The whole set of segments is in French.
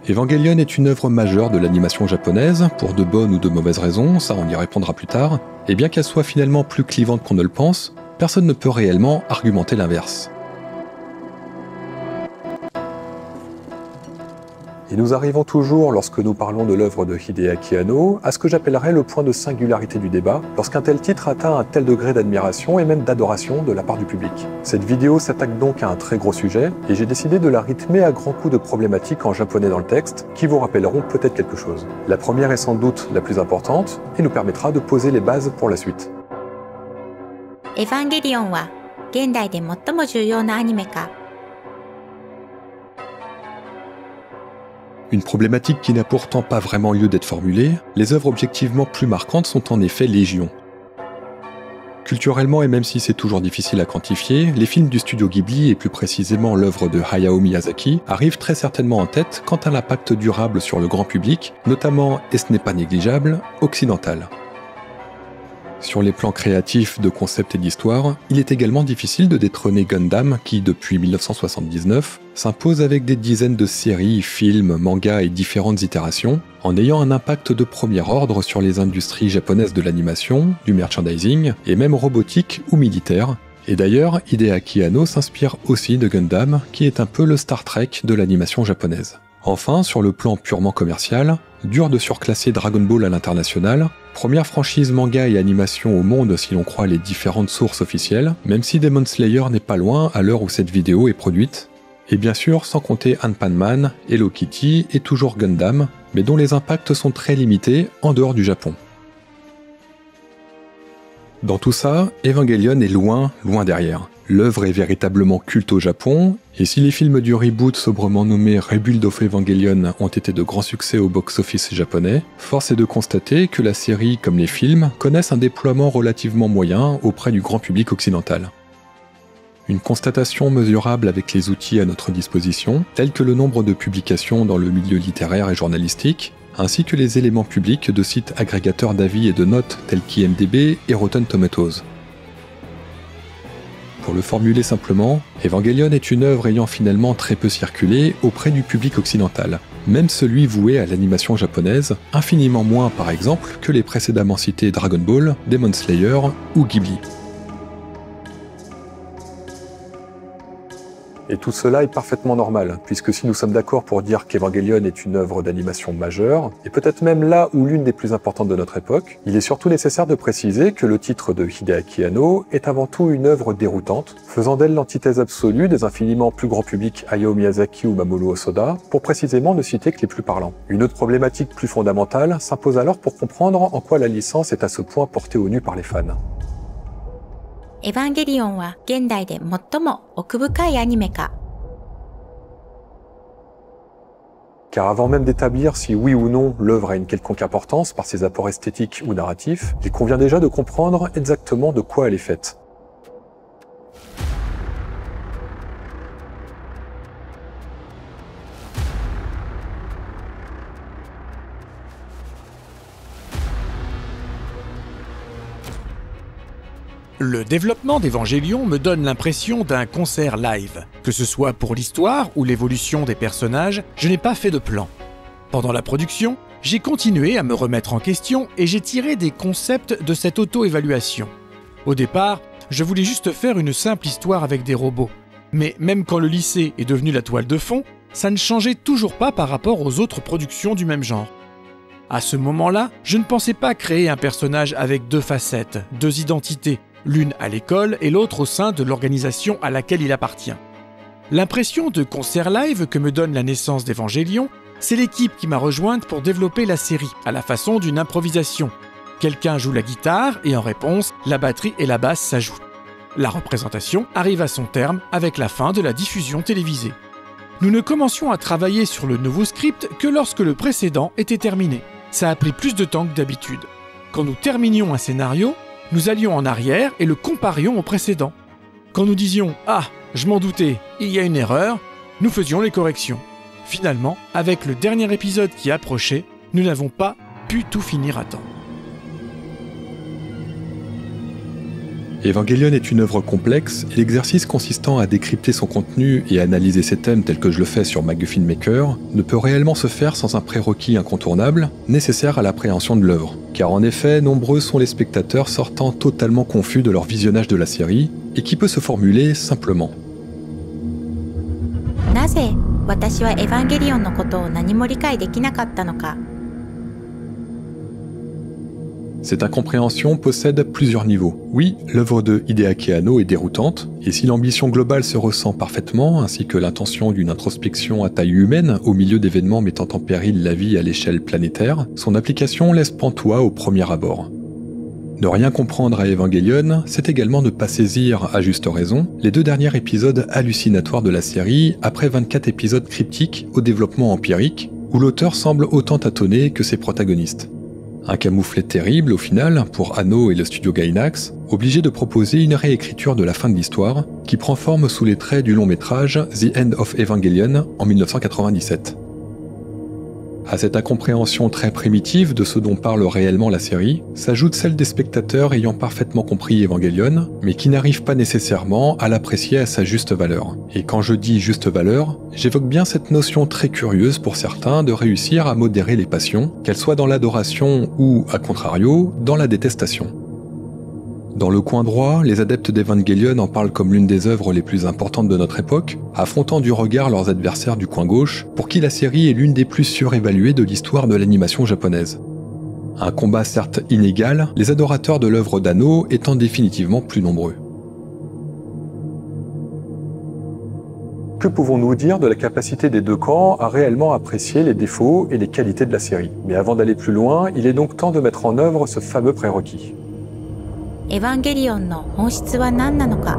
Evangelion est une œuvre majeure de l'animation japonaise, pour de bonnes ou de mauvaises raisons, ça on y répondra plus tard, et bien qu'elle soit finalement plus clivante qu'on ne le pense, personne ne peut réellement argumenter l'inverse. Et nous arrivons toujours, lorsque nous parlons de l'œuvre de Hideaki Anno, à ce que j'appellerais le point de singularité du débat, lorsqu'un tel titre atteint un tel degré d'admiration et même d'adoration de la part du public. Cette vidéo s'attaque donc à un très gros sujet, et j'ai décidé de la rythmer à grands coups de problématiques en japonais dans le texte, qui vous rappelleront peut-être quelque chose. La première est sans doute la plus importante, et nous permettra de poser les bases pour la suite. Evangelion wa gendai de mottomo juyou na anime ka? Une problématique qui n'a pourtant pas vraiment lieu d'être formulée, les œuvres objectivement plus marquantes sont en effet légion. Culturellement, et même si c'est toujours difficile à quantifier, les films du studio Ghibli, et plus précisément l'œuvre de Hayao Miyazaki, arrivent très certainement en tête quant à l'impact durable sur le grand public, notamment, et ce n'est pas négligeable, occidental. Sur les plans créatifs, de concept et d'histoire, il est également difficile de détrôner Gundam qui, depuis 1979, s'impose avec des dizaines de séries, films, mangas et différentes itérations, en ayant un impact de premier ordre sur les industries japonaises de l'animation, du merchandising et même robotique ou militaire. Et d'ailleurs, Hideaki Anno s'inspire aussi de Gundam, qui est un peu le Star Trek de l'animation japonaise. Enfin, sur le plan purement commercial, dur de surclasser Dragon Ball à l'international, première franchise manga et animation au monde si l'on croit les différentes sources officielles, même si Demon Slayer n'est pas loin à l'heure où cette vidéo est produite. Et bien sûr, sans compter Ant-Man, Hello Kitty et toujours Gundam, mais dont les impacts sont très limités en dehors du Japon. Dans tout ça, Evangelion est loin, loin derrière. L'œuvre est véritablement culte au Japon, et si les films du reboot sobrement nommé Rebuild of Evangelion ont été de grands succès au box-office japonais, force est de constater que la série, comme les films, connaissent un déploiement relativement moyen auprès du grand public occidental. Une constatation mesurable avec les outils à notre disposition, tels que le nombre de publications dans le milieu littéraire et journalistique, ainsi que les éléments publics de sites agrégateurs d'avis et de notes tels qu'IMDb et Rotten Tomatoes. Pour le formuler simplement, Evangelion est une œuvre ayant finalement très peu circulé auprès du public occidental, même celui voué à l'animation japonaise, infiniment moins par exemple que les précédemment cités Dragon Ball, Demon Slayer ou Ghibli. Et tout cela est parfaitement normal, puisque si nous sommes d'accord pour dire qu'Evangelion est une œuvre d'animation majeure, et peut-être même là où l'une des plus importantes de notre époque, il est surtout nécessaire de préciser que le titre de Hideaki Anno est avant tout une œuvre déroutante, faisant d'elle l'antithèse absolue des infiniment plus grands publics Hayao Miyazaki ou Mamoru Hosoda, pour précisément ne citer que les plus parlants. Une autre problématique plus fondamentale s'impose alors pour comprendre en quoi la licence est à ce point portée au nu par les fans. Evangelion wa gendai de mottomo okubukai anime ka? Car avant même d'établir si oui ou non l'œuvre a une quelconque importance par ses apports esthétiques ou narratifs, il convient déjà de comprendre exactement de quoi elle est faite. Le développement d'Evangelion me donne l'impression d'un concert live. Que ce soit pour l'histoire ou l'évolution des personnages, je n'ai pas fait de plan. Pendant la production, j'ai continué à me remettre en question et j'ai tiré des concepts de cette auto-évaluation. Au départ, je voulais juste faire une simple histoire avec des robots. Mais même quand le lycée est devenu la toile de fond, ça ne changeait toujours pas par rapport aux autres productions du même genre. À ce moment-là, je ne pensais pas créer un personnage avec deux facettes, deux identités, l'une à l'école et l'autre au sein de l'organisation à laquelle il appartient. L'impression de concert live que me donne la naissance d'Evangelion, c'est l'équipe qui m'a rejointe pour développer la série, à la façon d'une improvisation. Quelqu'un joue la guitare et en réponse, la batterie et la basse s'ajoutent. La représentation arrive à son terme avec la fin de la diffusion télévisée. Nous ne commencions à travailler sur le nouveau script que lorsque le précédent était terminé. Ça a pris plus de temps que d'habitude. Quand nous terminions un scénario, nous allions en arrière et le comparions au précédent. Quand nous disions « Ah, je m'en doutais, il y a une erreur », nous faisions les corrections. Finalement, avec le dernier épisode qui approchait, nous n'avons pas pu tout finir à temps. Evangelion est une œuvre complexe et l'exercice consistant à décrypter son contenu et à analyser ses thèmes tels que je le fais sur MacGuffin Maker ne peut réellement se faire sans un prérequis incontournable nécessaire à l'appréhension de l'œuvre. Car en effet, nombreux sont les spectateurs sortant totalement confus de leur visionnage de la série et qui peut se formuler simplement. なぜ私はエヴァンゲリオンのことを何も理解できなかったのか。 Cette incompréhension possède plusieurs niveaux. Oui, l'œuvre de Hideaki Anno est déroutante, et si l'ambition globale se ressent parfaitement, ainsi que l'intention d'une introspection à taille humaine au milieu d'événements mettant en péril la vie à l'échelle planétaire, son application laisse pantois au premier abord. Ne rien comprendre à Evangelion, c'est également ne pas saisir, à juste raison, les 2 derniers épisodes hallucinatoires de la série après 24 épisodes cryptiques au développement empirique, où l'auteur semble autant tâtonner que ses protagonistes. Un camouflet terrible au final pour Anno et le studio Gainax, obligé de proposer une réécriture de la fin de l'histoire, qui prend forme sous les traits du long métrage The End of Evangelion en 1997. À cette incompréhension très primitive de ce dont parle réellement la série, s'ajoute celle des spectateurs ayant parfaitement compris Evangelion, mais qui n'arrivent pas nécessairement à l'apprécier à sa juste valeur. Et quand je dis juste valeur, j'évoque bien cette notion très curieuse pour certains de réussir à modérer les passions, qu'elles soient dans l'adoration ou, à contrario, dans la détestation. Dans le coin droit, les adeptes d'Evangelion en parlent comme l'une des œuvres les plus importantes de notre époque, affrontant du regard leurs adversaires du coin gauche, pour qui la série est l'une des plus surévaluées de l'histoire de l'animation japonaise. Un combat certes inégal, les adorateurs de l'œuvre d'Anno étant définitivement plus nombreux. Que pouvons-nous dire de la capacité des 2 camps à réellement apprécier les défauts et les qualités de la série? Mais avant d'aller plus loin, il est donc temps de mettre en œuvre ce fameux prérequis. エヴァンゲリオンの本質は何なのか。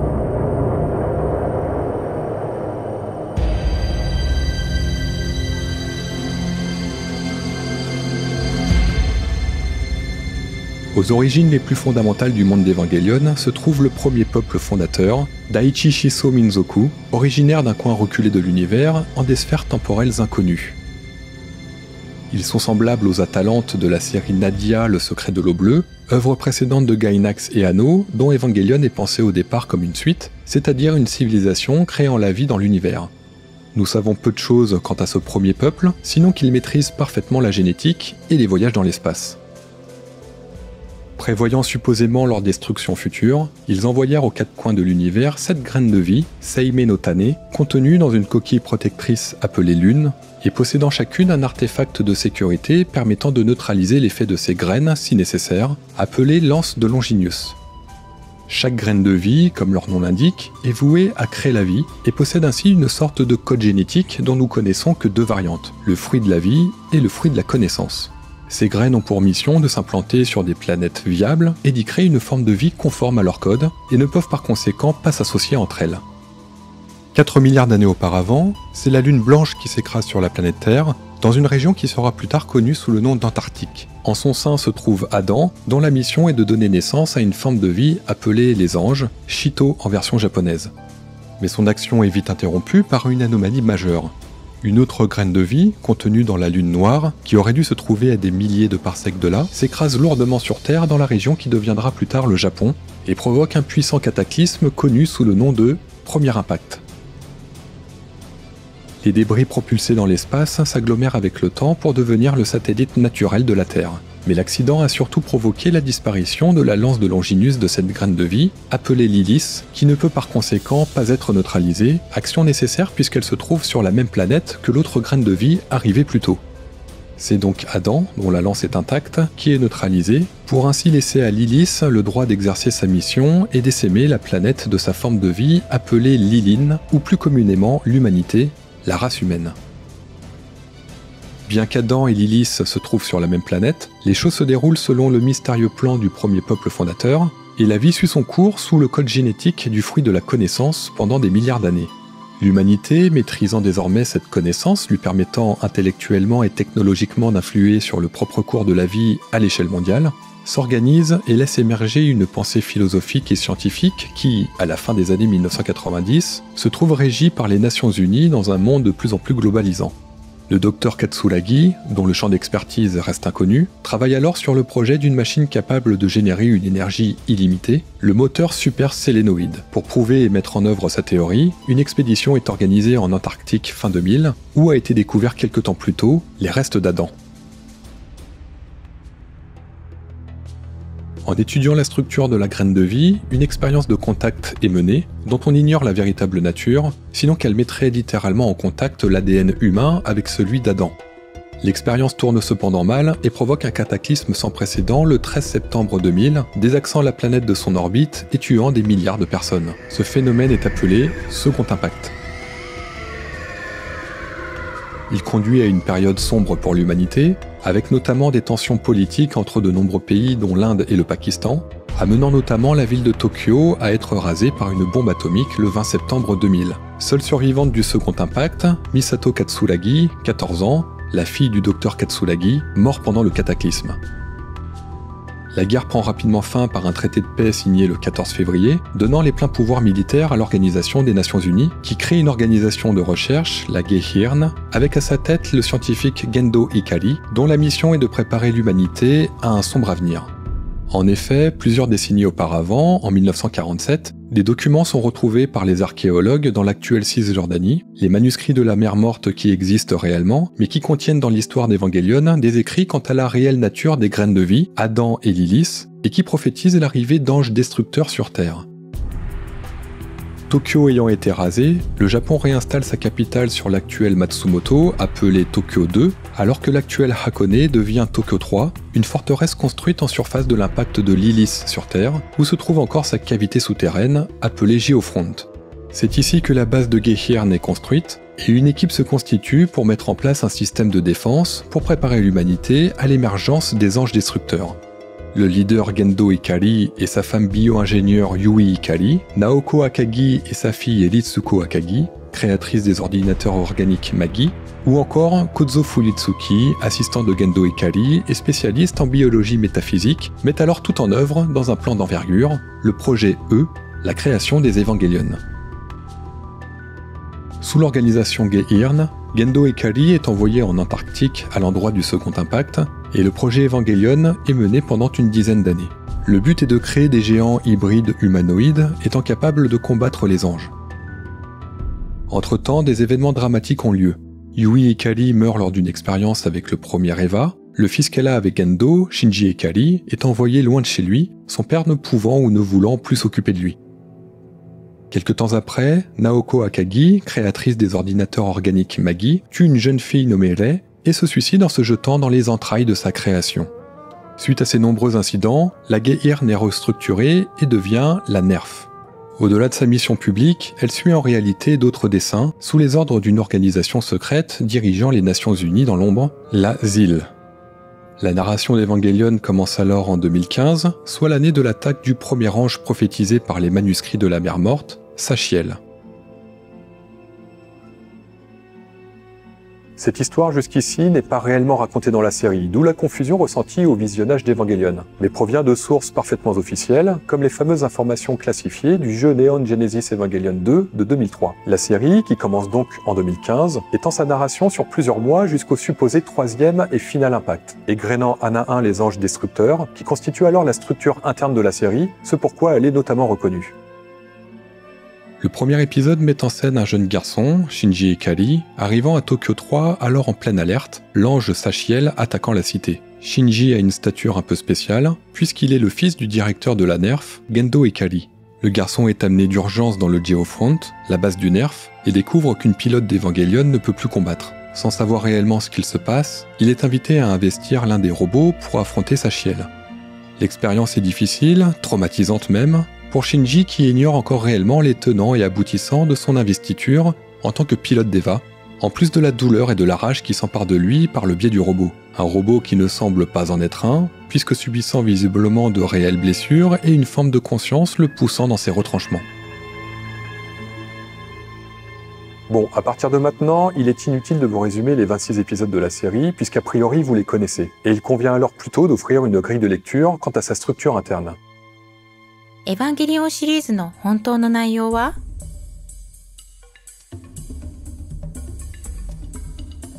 Aux origines les plus fondamentales du monde d'Evangelion se trouve le premier peuple fondateur, Daichi Shiso Minzoku, originaire d'un coin reculé de l'univers en des sphères temporelles inconnues. Ils sont semblables aux Atalantes de la série Nadia, le secret de l'eau bleue, œuvre précédente de Gainax et Anno, dont Evangelion est pensé au départ comme une suite, c'est-à-dire une civilisation créant la vie dans l'univers. Nous savons peu de choses quant à ce premier peuple, sinon qu'ils maîtrisent parfaitement la génétique et les voyages dans l'espace. Prévoyant supposément leur destruction future, ils envoyèrent aux 4 coins de l'univers 7 graines de vie, Seime no Tane, contenues dans une coquille protectrice appelée Lune, et possédant chacune un artefact de sécurité permettant de neutraliser l'effet de ces graines, si nécessaire, appelée Lance de Longinus. Chaque graine de vie, comme leur nom l'indique, est vouée à créer la vie, et possède ainsi une sorte de code génétique dont nous connaissons que 2 variantes, le fruit de la vie et le fruit de la connaissance. Ces graines ont pour mission de s'implanter sur des planètes viables et d'y créer une forme de vie conforme à leur code, et ne peuvent par conséquent pas s'associer entre elles. 4 milliards d'années auparavant, c'est la Lune blanche qui s'écrase sur la planète Terre, dans une région qui sera plus tard connue sous le nom d'Antarctique. En son sein se trouve Adam, dont la mission est de donner naissance à une forme de vie appelée les anges, Shito en version japonaise. Mais son action est vite interrompue par une anomalie majeure. Une autre graine de vie, contenue dans la Lune noire, qui aurait dû se trouver à des milliers de parsecs de là, s'écrase lourdement sur Terre dans la région qui deviendra plus tard le Japon, et provoque un puissant cataclysme connu sous le nom de Premier Impact. Les débris propulsés dans l'espace s'agglomèrent avec le temps pour devenir le satellite naturel de la Terre. Mais l'accident a surtout provoqué la disparition de la lance de Longinus de cette graine de vie, appelée Lilith, qui ne peut par conséquent pas être neutralisée, action nécessaire puisqu'elle se trouve sur la même planète que l'autre graine de vie arrivée plus tôt. C'est donc Adam, dont la lance est intacte, qui est neutralisé, pour ainsi laisser à Lilith le droit d'exercer sa mission et d'essaimer la planète de sa forme de vie appelée Lilin, ou plus communément l'humanité, la race humaine. Bien qu'Adam et Lilith se trouvent sur la même planète, les choses se déroulent selon le mystérieux plan du premier peuple fondateur, et la vie suit son cours sous le code génétique du fruit de la connaissance pendant des milliards d'années. L'humanité, maîtrisant désormais cette connaissance, lui permettant intellectuellement et technologiquement d'influer sur le propre cours de la vie à l'échelle mondiale, s'organise et laisse émerger une pensée philosophique et scientifique qui, à la fin des années 1990, se trouve régie par les Nations Unies dans un monde de plus en plus globalisant. Le docteur Katsuragi, dont le champ d'expertise reste inconnu, travaille alors sur le projet d'une machine capable de générer une énergie illimitée, le moteur super sélénoïde. Pour prouver et mettre en œuvre sa théorie, une expédition est organisée en Antarctique fin 2000, où a été découvert quelque temps plus tôt les restes d'Adam. En étudiant la structure de la graine de vie, une expérience de contact est menée, dont on ignore la véritable nature, sinon qu'elle mettrait littéralement en contact l'ADN humain avec celui d'Adam. L'expérience tourne cependant mal et provoque un cataclysme sans précédent le 13 septembre 2000, désaxant la planète de son orbite et tuant des milliards de personnes. Ce phénomène est appelé second impact. Il conduit à une période sombre pour l'humanité, avec notamment des tensions politiques entre de nombreux pays dont l'Inde et le Pakistan, amenant notamment la ville de Tokyo à être rasée par une bombe atomique le 20 septembre 2000. Seule survivante du second impact, Misato Katsuragi, 14 ans, la fille du docteur Katsuragi, mort pendant le cataclysme. La guerre prend rapidement fin par un traité de paix signé le 14 février, donnant les pleins pouvoirs militaires à l'Organisation des Nations Unies, qui crée une organisation de recherche, la Geihirn, avec à sa tête le scientifique Gendo Ikari, dont la mission est de préparer l'humanité à un sombre avenir. En effet, plusieurs décennies auparavant, en 1947, des documents sont retrouvés par les archéologues dans l'actuelle Cisjordanie, les manuscrits de la mer morte qui existent réellement, mais qui contiennent dans l'histoire d'Evangelion des écrits quant à la réelle nature des graines de vie, Adam et Lilith, et qui prophétisent l'arrivée d'anges destructeurs sur Terre. Tokyo ayant été rasé, le Japon réinstalle sa capitale sur l'actuel Matsumoto, appelée Tokyo 2, alors que l'actuel Hakone devient Tokyo 3, une forteresse construite en surface de l'impact de Lilith sur Terre, où se trouve encore sa cavité souterraine, appelée Geofront. C'est ici que la base de Geihirn est construite, et une équipe se constitue pour mettre en place un système de défense pour préparer l'humanité à l'émergence des anges destructeurs. Le leader Gendo Ikari et sa femme bio-ingénieure Yui Ikari, Naoko Akagi et sa fille Ritsuko Akagi, créatrice des ordinateurs organiques Magi, ou encore Kozo Furitsuki, assistant de Gendo Ikari et spécialiste en biologie métaphysique, mettent alors tout en œuvre dans un plan d'envergure, le projet E, la création des Evangelion. Sous l'organisation Geihirn, Gendo Ikari est envoyé en Antarctique à l'endroit du second impact, et le projet Evangelion est mené pendant une dizaine d'années. Le but est de créer des géants hybrides humanoïdes étant capables de combattre les anges. Entre-temps, des événements dramatiques ont lieu. Yui Ikari meurt lors d'une expérience avec le premier Eva, le fils qu'elle a avec Gendo, Shinji Ikari, est envoyé loin de chez lui, son père ne pouvant ou ne voulant plus s'occuper de lui. Quelque temps après, Naoko Akagi, créatrice des ordinateurs organiques Magi, tue une jeune fille nommée Rei et se suicide en se jetant dans les entrailles de sa création. Suite à ces nombreux incidents, la Geihirn est restructurée et devient la NERF. Au-delà de sa mission publique, elle suit en réalité d'autres desseins sous les ordres d'une organisation secrète dirigeant les Nations Unies dans l'ombre, la ZIL. La narration d'Evangelion commence alors en 2015, soit l'année de l'attaque du premier ange prophétisé par les manuscrits de la mer morte, Sachiel. Cette histoire jusqu'ici n'est pas réellement racontée dans la série, d'où la confusion ressentie au visionnage d'Evangelion, mais provient de sources parfaitement officielles, comme les fameuses informations classifiées du jeu Neon Genesis Evangelion 2 de 2003. La série, qui commence donc en 2015, étend sa narration sur plusieurs mois jusqu'au supposé troisième et final impact, égrénant un à un les anges destructeurs, qui constituent alors la structure interne de la série, ce pourquoi elle est notamment reconnue. Le premier épisode met en scène un jeune garçon, Shinji Ikari, arrivant à Tokyo 3 alors en pleine alerte, l'ange Sachiel attaquant la cité. Shinji a une stature un peu spéciale, puisqu'il est le fils du directeur de la NERF, Gendo Ikari. Le garçon est amené d'urgence dans le Geofront, la base du NERF, et découvre qu'une pilote d'Evangelion ne peut plus combattre. Sans savoir réellement ce qu'il se passe, il est invité à investir l'un des robots pour affronter Sachiel. L'expérience est difficile, traumatisante même, pour Shinji qui ignore encore réellement les tenants et aboutissants de son investiture en tant que pilote d'Eva, en plus de la douleur et de la rage qui s'emparent de lui par le biais du robot. Un robot qui ne semble pas en être un, puisque subissant visiblement de réelles blessures et une forme de conscience le poussant dans ses retranchements. Bon, à partir de maintenant, il est inutile de vous résumer les 26 épisodes de la série, puisqu'a priori vous les connaissez, et il convient alors plutôt d'offrir une grille de lecture quant à sa structure interne. エヴァンゲリオンシリーズの本当の内容は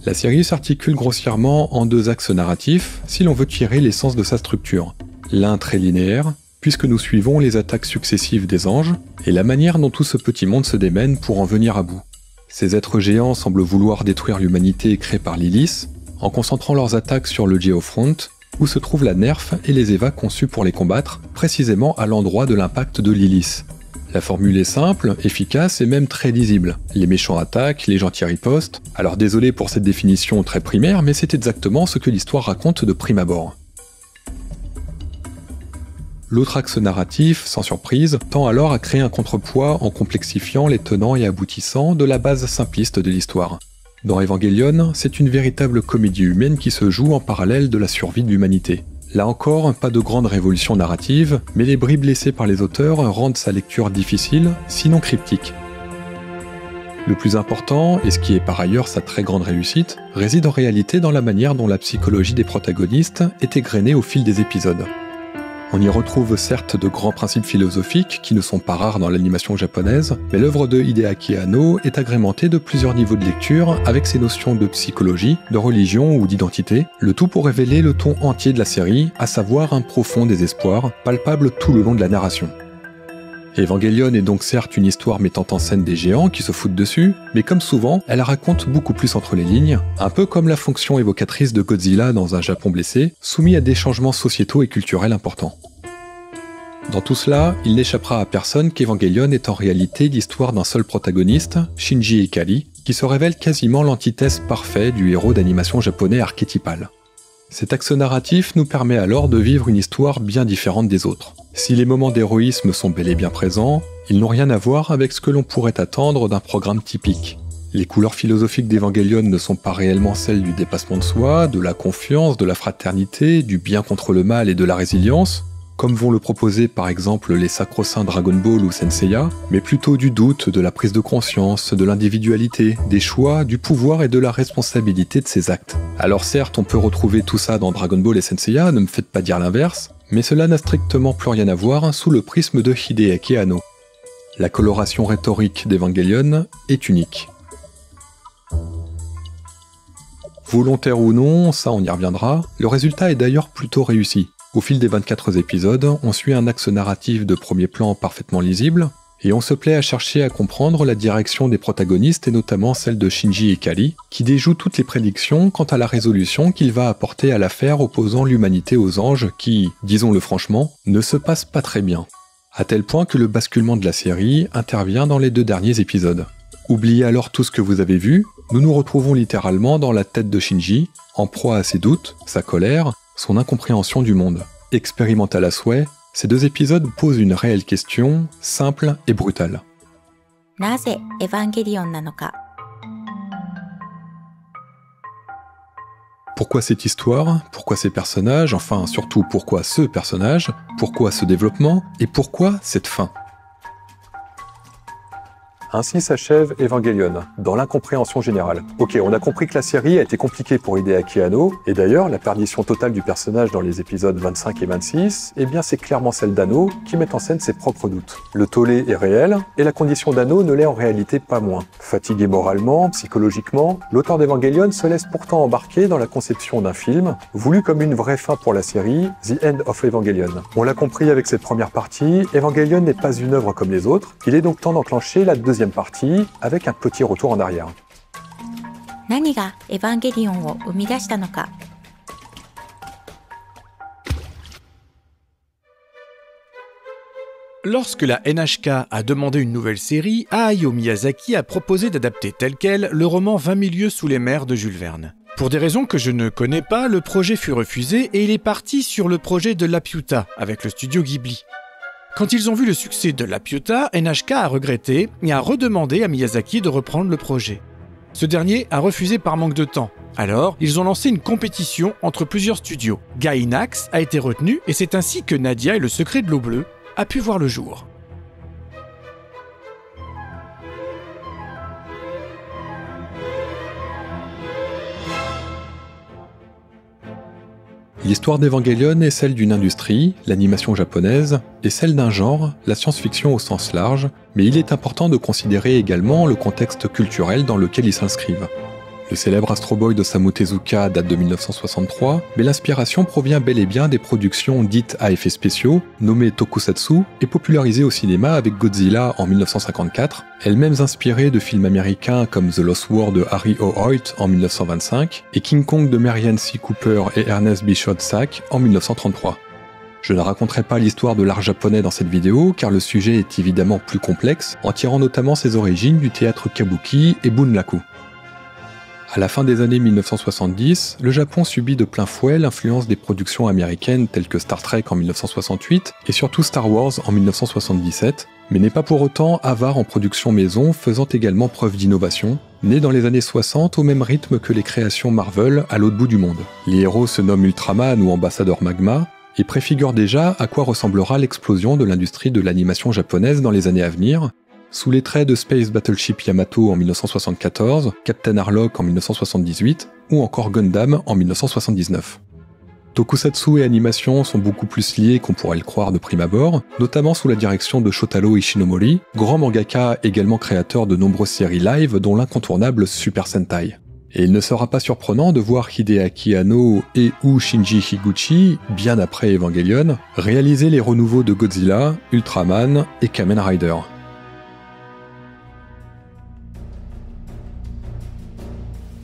La série s'articule grossièrement en 2 axes narratifs si l'on veut tirer l'essence de sa structure. L'un très linéaire, puisque nous suivons les attaques successives des anges, et la manière dont tout ce petit monde se démène pour en venir à bout. Ces êtres géants semblent vouloir détruire l'humanité créée par Lilith, en concentrant leurs attaques sur le Geofront, où se trouvent la Nerf et les Eva conçus pour les combattre, précisément à l'endroit de l'impact de Lilith. La formule est simple, efficace et même très lisible. Les méchants attaquent, les gentils ripostent. Alors désolé pour cette définition très primaire, mais c'est exactement ce que l'histoire raconte de prime abord. L'autre axe narratif, sans surprise, tend alors à créer un contrepoids en complexifiant les tenants et aboutissants de la base simpliste de l'histoire. Dans Evangelion, c'est une véritable comédie humaine qui se joue en parallèle de la survie de l'humanité. Là encore, pas de grande révolution narrative, mais les bribes laissées par les auteurs rendent sa lecture difficile, sinon cryptique. Le plus important, et ce qui est par ailleurs sa très grande réussite, réside en réalité dans la manière dont la psychologie des protagonistes est égrenée au fil des épisodes. On y retrouve certes de grands principes philosophiques qui ne sont pas rares dans l'animation japonaise, mais l'œuvre de Hideaki Anno est agrémentée de plusieurs niveaux de lecture avec ses notions de psychologie, de religion ou d'identité, le tout pour révéler le ton entier de la série, à savoir un profond désespoir, palpable tout le long de la narration. Evangelion est donc certes une histoire mettant en scène des géants qui se foutent dessus, mais comme souvent, elle raconte beaucoup plus entre les lignes, un peu comme la fonction évocatrice de Godzilla dans un Japon blessé, soumis à des changements sociétaux et culturels importants. Dans tout cela, il n'échappera à personne qu'Evangelion est en réalité l'histoire d'un seul protagoniste, Shinji Ikari, qui se révèle quasiment l'antithèse parfaite du héros d'animation japonais archétypal. Cet axe narratif nous permet alors de vivre une histoire bien différente des autres. Si les moments d'héroïsme sont bel et bien présents, ils n'ont rien à voir avec ce que l'on pourrait attendre d'un programme typique. Les couleurs philosophiques d'Evangelion ne sont pas réellement celles du dépassement de soi, de la confiance, de la fraternité, du bien contre le mal et de la résilience, comme vont le proposer par exemple les sacro-saints Dragon Ball ou Senseiya, mais plutôt du doute, de la prise de conscience, de l'individualité, des choix, du pouvoir et de la responsabilité de ses actes. Alors certes, on peut retrouver tout ça dans Dragon Ball et Senseiya, ne me faites pas dire l'inverse, mais cela n'a strictement plus rien à voir sous le prisme de Hideaki Anno. La coloration rhétorique d'Evangelion est unique. Volontaire ou non, ça on y reviendra, le résultat est d'ailleurs plutôt réussi. Au fil des 24 épisodes, on suit un axe narratif de premier plan parfaitement lisible, et on se plaît à chercher à comprendre la direction des protagonistes et notamment celle de Shinji Ikari, qui déjoue toutes les prédictions quant à la résolution qu'il va apporter à l'affaire opposant l'humanité aux anges qui, disons-le franchement, ne se passe pas très bien. À tel point que le basculement de la série intervient dans les 2 derniers épisodes. Oubliez alors tout ce que vous avez vu, nous nous retrouvons littéralement dans la tête de Shinji, en proie à ses doutes, sa colère, son incompréhension du monde. Expérimental à souhait, ces 2 épisodes posent une réelle question, simple et brutale. なぜエヴァンゲリオンなのか。 Pourquoi cette histoire? Pourquoi ces personnages? Enfin, surtout pourquoi ce personnage? Pourquoi ce développement? Et pourquoi cette fin? Ainsi s'achève Evangelion, dans l'incompréhension générale. Ok, on a compris que la série a été compliquée pour Hideaki Anno, et d'ailleurs, la perdition totale du personnage dans les épisodes 25 et 26, eh bien c'est clairement celle d'Anno qui met en scène ses propres doutes. Le tollé est réel, et la condition d'Anno ne l'est en réalité pas moins. Fatigué moralement, psychologiquement, l'auteur d'Evangelion se laisse pourtant embarquer dans la conception d'un film, voulu comme une vraie fin pour la série, The End of Evangelion. On l'a compris avec cette première partie, Evangelion n'est pas une œuvre comme les autres, il est donc temps d'enclencher la deuxième partie avec un petit retour en arrière. 何がエヴァンゲリオンを生み出したのか。 Lorsque la NHK a demandé une nouvelle série, Hayao Miyazaki a proposé d'adapter tel quel le roman 20 000 lieues sous les mers de Jules Verne. Pour des raisons que je ne connais pas, le projet fut refusé et il est parti sur le projet de Laputa avec le studio Ghibli. Quand ils ont vu le succès de Laputa, NHK a regretté et a redemandé à Miyazaki de reprendre le projet. Ce dernier a refusé par manque de temps. Alors, ils ont lancé une compétition entre plusieurs studios. Gainax a été retenu et c'est ainsi que Nadia et le secret de l'eau bleue a pu voir le jour. L'histoire d'Evangelion est celle d'une industrie, l'animation japonaise, et celle d'un genre, la science-fiction au sens large, mais il est important de considérer également le contexte culturel dans lequel ils s'inscrivent. Le célèbre Astro Boy d'Osamu Tezuka date de 1963, mais l'inspiration provient bel et bien des productions dites à effets spéciaux, nommées tokusatsu, et popularisées au cinéma avec Godzilla en 1954, elles-mêmes inspirées de films américains comme The Lost World de Harry O. Hoyt en 1925 et King Kong de Marianne C. Cooper et Ernest Bishop Sack en 1933. Je ne raconterai pas l'histoire de l'art japonais dans cette vidéo, car le sujet est évidemment plus complexe, en tirant notamment ses origines du théâtre kabuki et bunraku. À la fin des années 1970, le Japon subit de plein fouet l'influence des productions américaines telles que Star Trek en 1968 et surtout Star Wars en 1977, mais n'est pas pour autant avare en production maison, faisant également preuve d'innovation, né dans les années 60 au même rythme que les créations Marvel à l'autre bout du monde. Les héros se nomment Ultraman ou Ambassadeur Magma, et préfigurent déjà à quoi ressemblera l'explosion de l'industrie de l'animation japonaise dans les années à venir, sous les traits de Space Battleship Yamato en 1974, Captain Harlock en 1978 ou encore Gundam en 1979. Tokusatsu et animation sont beaucoup plus liés qu'on pourrait le croire de prime abord, notamment sous la direction de Shotaro Ishinomori, grand mangaka également créateur de nombreuses séries live dont l'incontournable Super Sentai. Et il ne sera pas surprenant de voir Hideaki Anno et ou Shinji Higuchi, bien après Evangelion, réaliser les renouveaux de Godzilla, Ultraman et Kamen Rider.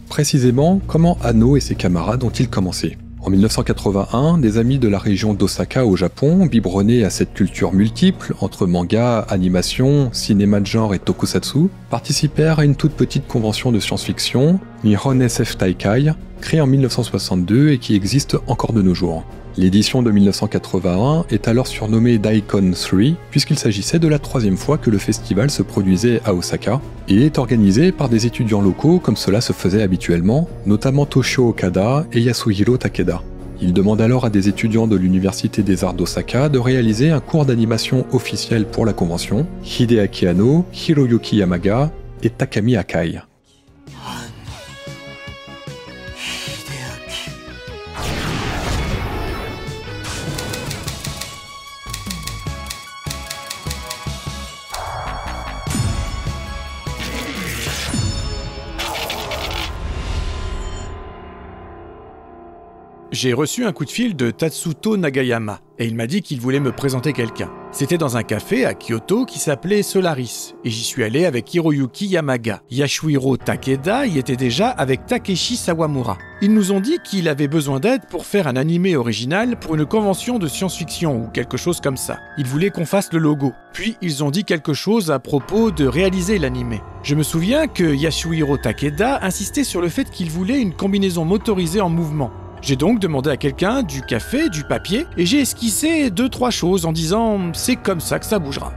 Précisément, comment Anno et ses camarades ont-ils commencé ? En 1981, des amis de la région d'Osaka au Japon, biberonnés à cette culture multiple entre manga, animation, cinéma de genre et tokusatsu, participèrent à une toute petite convention de science-fiction, Nihon SF Taikai, créée en 1962 et qui existe encore de nos jours. L'édition de 1981 est alors surnommée Daikon 3, puisqu'il s'agissait de la troisième fois que le festival se produisait à Osaka, et est organisé par des étudiants locaux comme cela se faisait habituellement, notamment Toshio Okada et Yasuhiro Takeda. Il demande alors à des étudiants de l'Université des Arts d'Osaka de réaliser un cours d'animation officiel pour la convention, Hideaki Anno, Hiroyuki Yamaga et Takami Akai. J'ai reçu un coup de fil de Tatsuto Nagayama, et il m'a dit qu'il voulait me présenter quelqu'un. C'était dans un café à Kyoto qui s'appelait Solaris, et j'y suis allé avec Hiroyuki Yamaga. Yashuhiro Takeda y était déjà avec Takeshi Sawamura. Ils nous ont dit qu'il avait besoin d'aide pour faire un animé original pour une convention de science-fiction ou quelque chose comme ça. Ils voulaient qu'on fasse le logo. Puis ils ont dit quelque chose à propos de réaliser l'animé. Je me souviens que Yashuhiro Takeda insistait sur le fait qu'il voulait une combinaison motorisée en mouvement. J'ai donc demandé à quelqu'un du café, du papier, et j'ai esquissé 2-3 choses en disant « c'est comme ça que ça bougera ».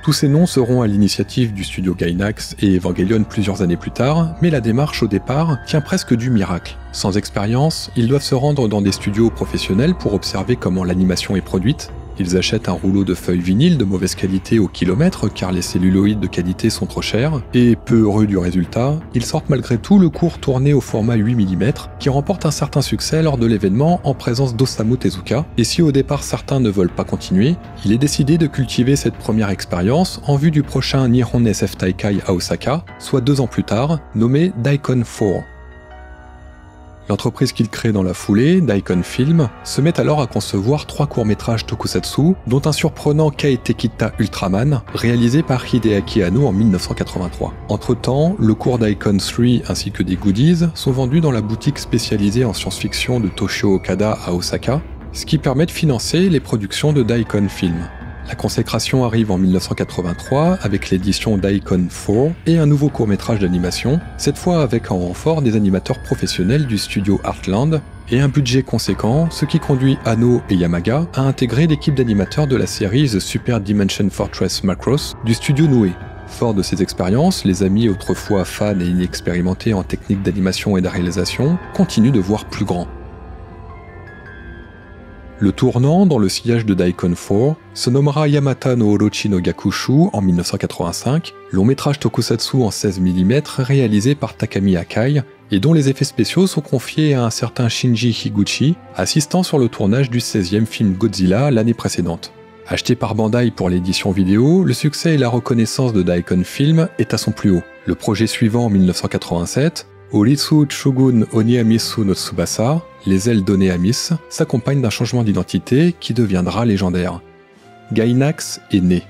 Tous ces noms seront à l'initiative du studio Gainax et Evangelion plusieurs années plus tard, mais la démarche au départ tient presque du miracle. Sans expérience, ils doivent se rendre dans des studios professionnels pour observer comment l'animation est produite. Ils achètent un rouleau de feuilles vinyle de mauvaise qualité au kilomètre car les celluloïdes de qualité sont trop chers, et peu heureux du résultat, ils sortent malgré tout le court tourné au format 8 mm qui remporte un certain succès lors de l'événement en présence d'Osamu Tezuka, et si au départ certains ne veulent pas continuer, il est décidé de cultiver cette première expérience en vue du prochain Nihon SF Taikai à Osaka, soit 2 ans plus tard, nommé Daikon 4. L'entreprise qu'il crée dans la foulée, Daikon Film, se met alors à concevoir 3 courts-métrages tokusatsu, dont un surprenant Kaetekita Ultraman, réalisé par Hideaki Anno en 1983. Entre-temps, le court Daikon 3 ainsi que des goodies sont vendus dans la boutique spécialisée en science-fiction de Toshio Okada à Osaka, ce qui permet de financer les productions de Daikon Film. La consécration arrive en 1983 avec l'édition Daikon 4 et un nouveau court-métrage d'animation, cette fois avec en renfort des animateurs professionnels du studio Heartland et un budget conséquent, ce qui conduit Anno et Yamaga à intégrer l'équipe d'animateurs de la série The Super Dimension Fortress Macross du studio Noé. Fort de ces expériences, les amis autrefois fans et inexpérimentés en technique d'animation et de réalisation continuent de voir plus grand. Le tournant dans le sillage de Daikon 4 se nommera Yamata no Orochi no Gakushu en 1985, long métrage tokusatsu en 16 mm réalisé par Takami Akai et dont les effets spéciaux sont confiés à un certain Shinji Higuchi, assistant sur le tournage du 16e film Godzilla l'année précédente. Acheté par Bandai pour l'édition vidéo, le succès et la reconnaissance de Daikon Film est à son plus haut. Le projet suivant en 1987, Oritsu Shogun Oniamisu no Tsubasa, Les ailes données à Miss, s'accompagne d'un changement d'identité qui deviendra légendaire. Gainax est né.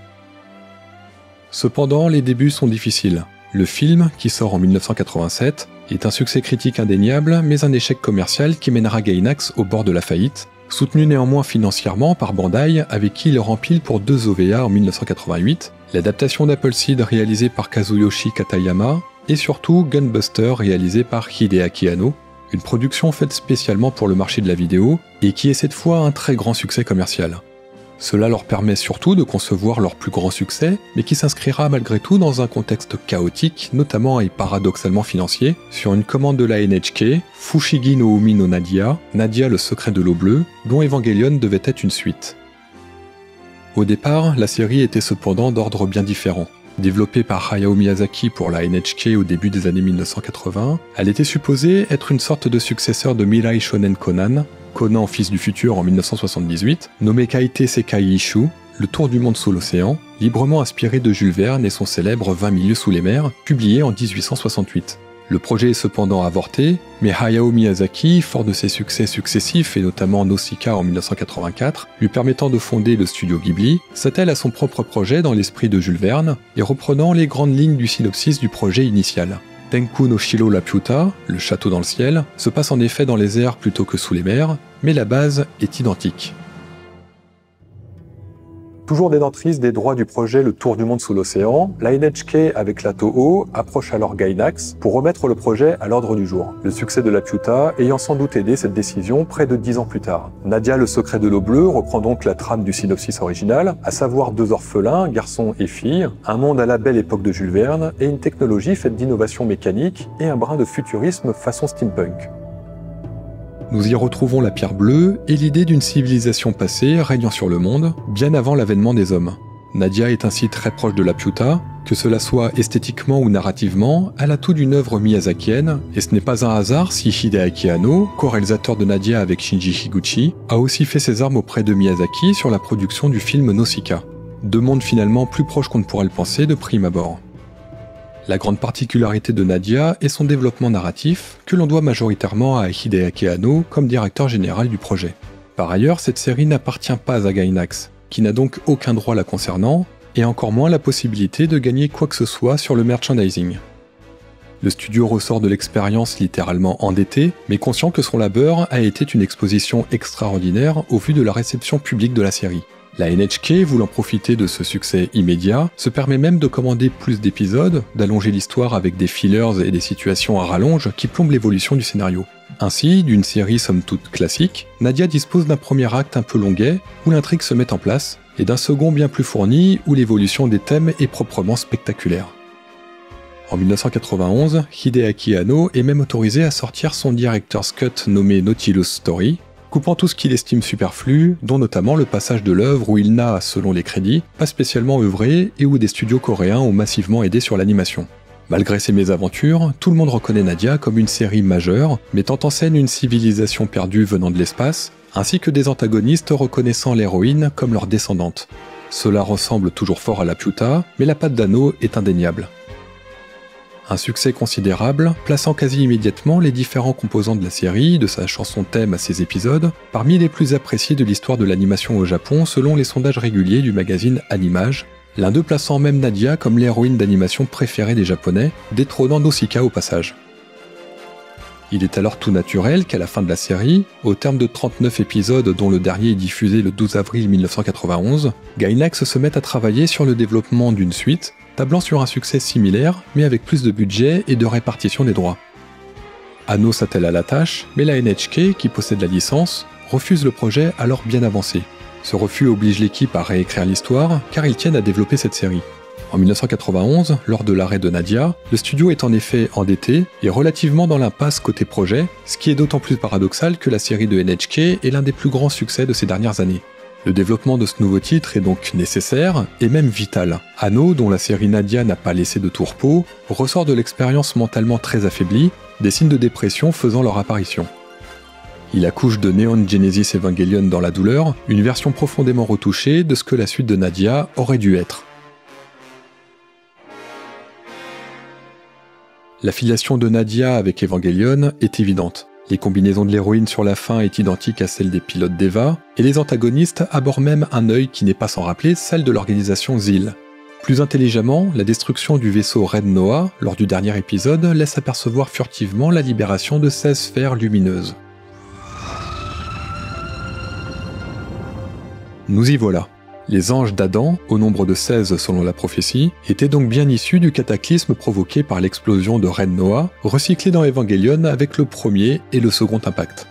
Cependant, les débuts sont difficiles. Le film, qui sort en 1987, est un succès critique indéniable, mais un échec commercial qui mènera Gainax au bord de la faillite, soutenu néanmoins financièrement par Bandai, avec qui il rempile pour 2 OVA en 1988, l'adaptation d'Appleseed réalisée par Kazuyoshi Katayama, et surtout Gunbuster réalisé par Hideaki Anno, une production faite spécialement pour le marché de la vidéo, et qui est cette fois un très grand succès commercial. Cela leur permet surtout de concevoir leur plus grand succès, mais qui s'inscrira malgré tout dans un contexte chaotique, notamment et paradoxalement financier, sur une commande de la NHK, Fushigi no Umi no Nadia, Nadia le secret de l'eau bleue, dont Evangelion devait être une suite. Au départ, la série était cependant d'ordre bien différent. Développée par Hayao Miyazaki pour la NHK au début des années 1980, elle était supposée être une sorte de successeur de Mirai Shonen Conan, Conan fils du futur en 1978, nommé Kaite Sekai Ishu, le tour du monde sous l'océan, librement inspiré de Jules Verne et son célèbre 20 milieux sous les mers, publié en 1868. Le projet est cependant avorté, mais Hayao Miyazaki, fort de ses succès successifs et notamment Nausicaa en 1984, lui permettant de fonder le studio Ghibli, s'attelle à son propre projet dans l'esprit de Jules Verne et reprenant les grandes lignes du synopsis du projet initial. Tenku no Shiro Laputa, le château dans le ciel, se passe en effet dans les airs plutôt que sous les mers, mais la base est identique. Toujours détentrice des droits du projet Le Tour du Monde sous l'océan, la NHK avec la Toho approche alors Gainax pour remettre le projet à l'ordre du jour. Le succès de Laputa ayant sans doute aidé cette décision près de 10 ans plus tard. Nadia le secret de l'eau bleue reprend donc la trame du synopsis original, à savoir 2 orphelins, garçons et filles, un monde à la belle époque de Jules Verne et une technologie faite d'innovation mécanique et un brin de futurisme façon steampunk. Nous y retrouvons la pierre bleue et l'idée d'une civilisation passée régnant sur le monde, bien avant l'avènement des hommes. Nadia est ainsi très proche de Laputa, que cela soit esthétiquement ou narrativement, elle a tout d'une œuvre miyazakienne, et ce n'est pas un hasard si Hideaki Anno, co-réalisateur de Nadia avec Shinji Higuchi, a aussi fait ses armes auprès de Miyazaki sur la production du film Nausicaa. 2 mondes finalement plus proches qu'on ne pourrait le penser de prime abord. La grande particularité de Nadia est son développement narratif, que l'on doit majoritairement à Hideaki Anno comme directeur général du projet. Par ailleurs, cette série n'appartient pas à Gainax, qui n'a donc aucun droit la concernant, et encore moins la possibilité de gagner quoi que ce soit sur le merchandising. Le studio ressort de l'expérience littéralement endetté, mais conscient que son labeur a été une exposition extraordinaire au vu de la réception publique de la série. La NHK, voulant profiter de ce succès immédiat, se permet même de commander plus d'épisodes, d'allonger l'histoire avec des fillers et des situations à rallonge qui plombent l'évolution du scénario. Ainsi, d'une série somme toute classique, Nadia dispose d'un premier acte un peu longuet, où l'intrigue se met en place, et d'un second bien plus fourni, où l'évolution des thèmes est proprement spectaculaire. En 1991, Hideaki Anno est même autorisé à sortir son Director's Cut nommé Nautilus Story, coupant tout ce qu'il estime superflu, dont notamment le passage de l'œuvre où il n'a, selon les crédits, pas spécialement œuvré et où des studios coréens ont massivement aidé sur l'animation. Malgré ces mésaventures, tout le monde reconnaît Nadia comme une série majeure, mettant en scène une civilisation perdue venant de l'espace, ainsi que des antagonistes reconnaissant l'héroïne comme leur descendante. Cela ressemble toujours fort à Laputa, mais la patte d'Anno est indéniable. Un succès considérable, plaçant quasi immédiatement les différents composants de la série, de sa chanson thème à ses épisodes, parmi les plus appréciés de l'histoire de l'animation au Japon selon les sondages réguliers du magazine Animage, l'un d'eux plaçant même Nadia comme l'héroïne d'animation préférée des Japonais, détrônant Nausicaa au passage. Il est alors tout naturel qu'à la fin de la série, au terme de 39 épisodes dont le dernier est diffusé le 12 avril 1991, Gainax se mette à travailler sur le développement d'une suite, tablant sur un succès similaire, mais avec plus de budget et de répartition des droits. Anno s'attelle à la tâche, mais la NHK, qui possède la licence, refuse le projet alors bien avancé. Ce refus oblige l'équipe à réécrire l'histoire, car ils tiennent à développer cette série. En 1991, lors de l'arrêt de Nadia, le studio est en effet endetté et relativement dans l'impasse côté projet, ce qui est d'autant plus paradoxal que la série de NHK est l'un des plus grands succès de ces dernières années. Le développement de ce nouveau titre est donc nécessaire et même vital. Anno, dont la série Nadia n'a pas laissé de tout repos, ressort de l'expérience mentalement très affaiblie, des signes de dépression faisant leur apparition. Il accouche de Neon Genesis Evangelion dans la douleur, une version profondément retouchée de ce que la suite de Nadia aurait dû être. La filiation de Nadia avec Evangelion est évidente. Les combinaisons de l'héroïne sur la fin est identique à celle des pilotes d'Eva, et les antagonistes abordent même un œil qui n'est pas sans rappeler celle de l'organisation ZIL. Plus intelligemment, la destruction du vaisseau Red Noah lors du dernier épisode laisse apercevoir furtivement la libération de 16 sphères lumineuses. Nous y voilà. Les anges d'Adam, au nombre de 16 selon la prophétie, étaient donc bien issus du cataclysme provoqué par l'explosion de Red Noah, recyclé dans Evangelion avec le premier et le second impact.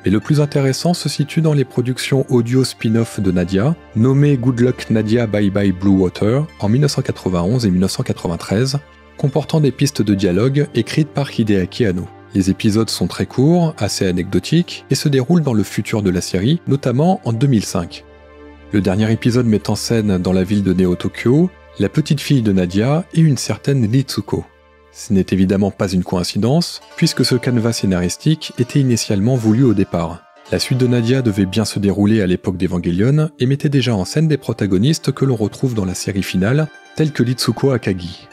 Mais le plus intéressant se situe dans les productions audio spin-off de Nadia, nommées Good Luck Nadia Bye Bye Blue Water en 1991 et 1993, comportant des pistes de dialogue écrites par Hideaki Anno. Les épisodes sont très courts, assez anecdotiques, et se déroulent dans le futur de la série, notamment en 2005. Le dernier épisode met en scène dans la ville de Neo-Tokyo la petite fille de Nadia et une certaine Ritsuko. Ce n'est évidemment pas une coïncidence, puisque ce canevas scénaristique était initialement voulu au départ. La suite de Nadia devait bien se dérouler à l'époque d'Evangelion et mettait déjà en scène des protagonistes que l'on retrouve dans la série finale, tels que Ritsuko Akagi.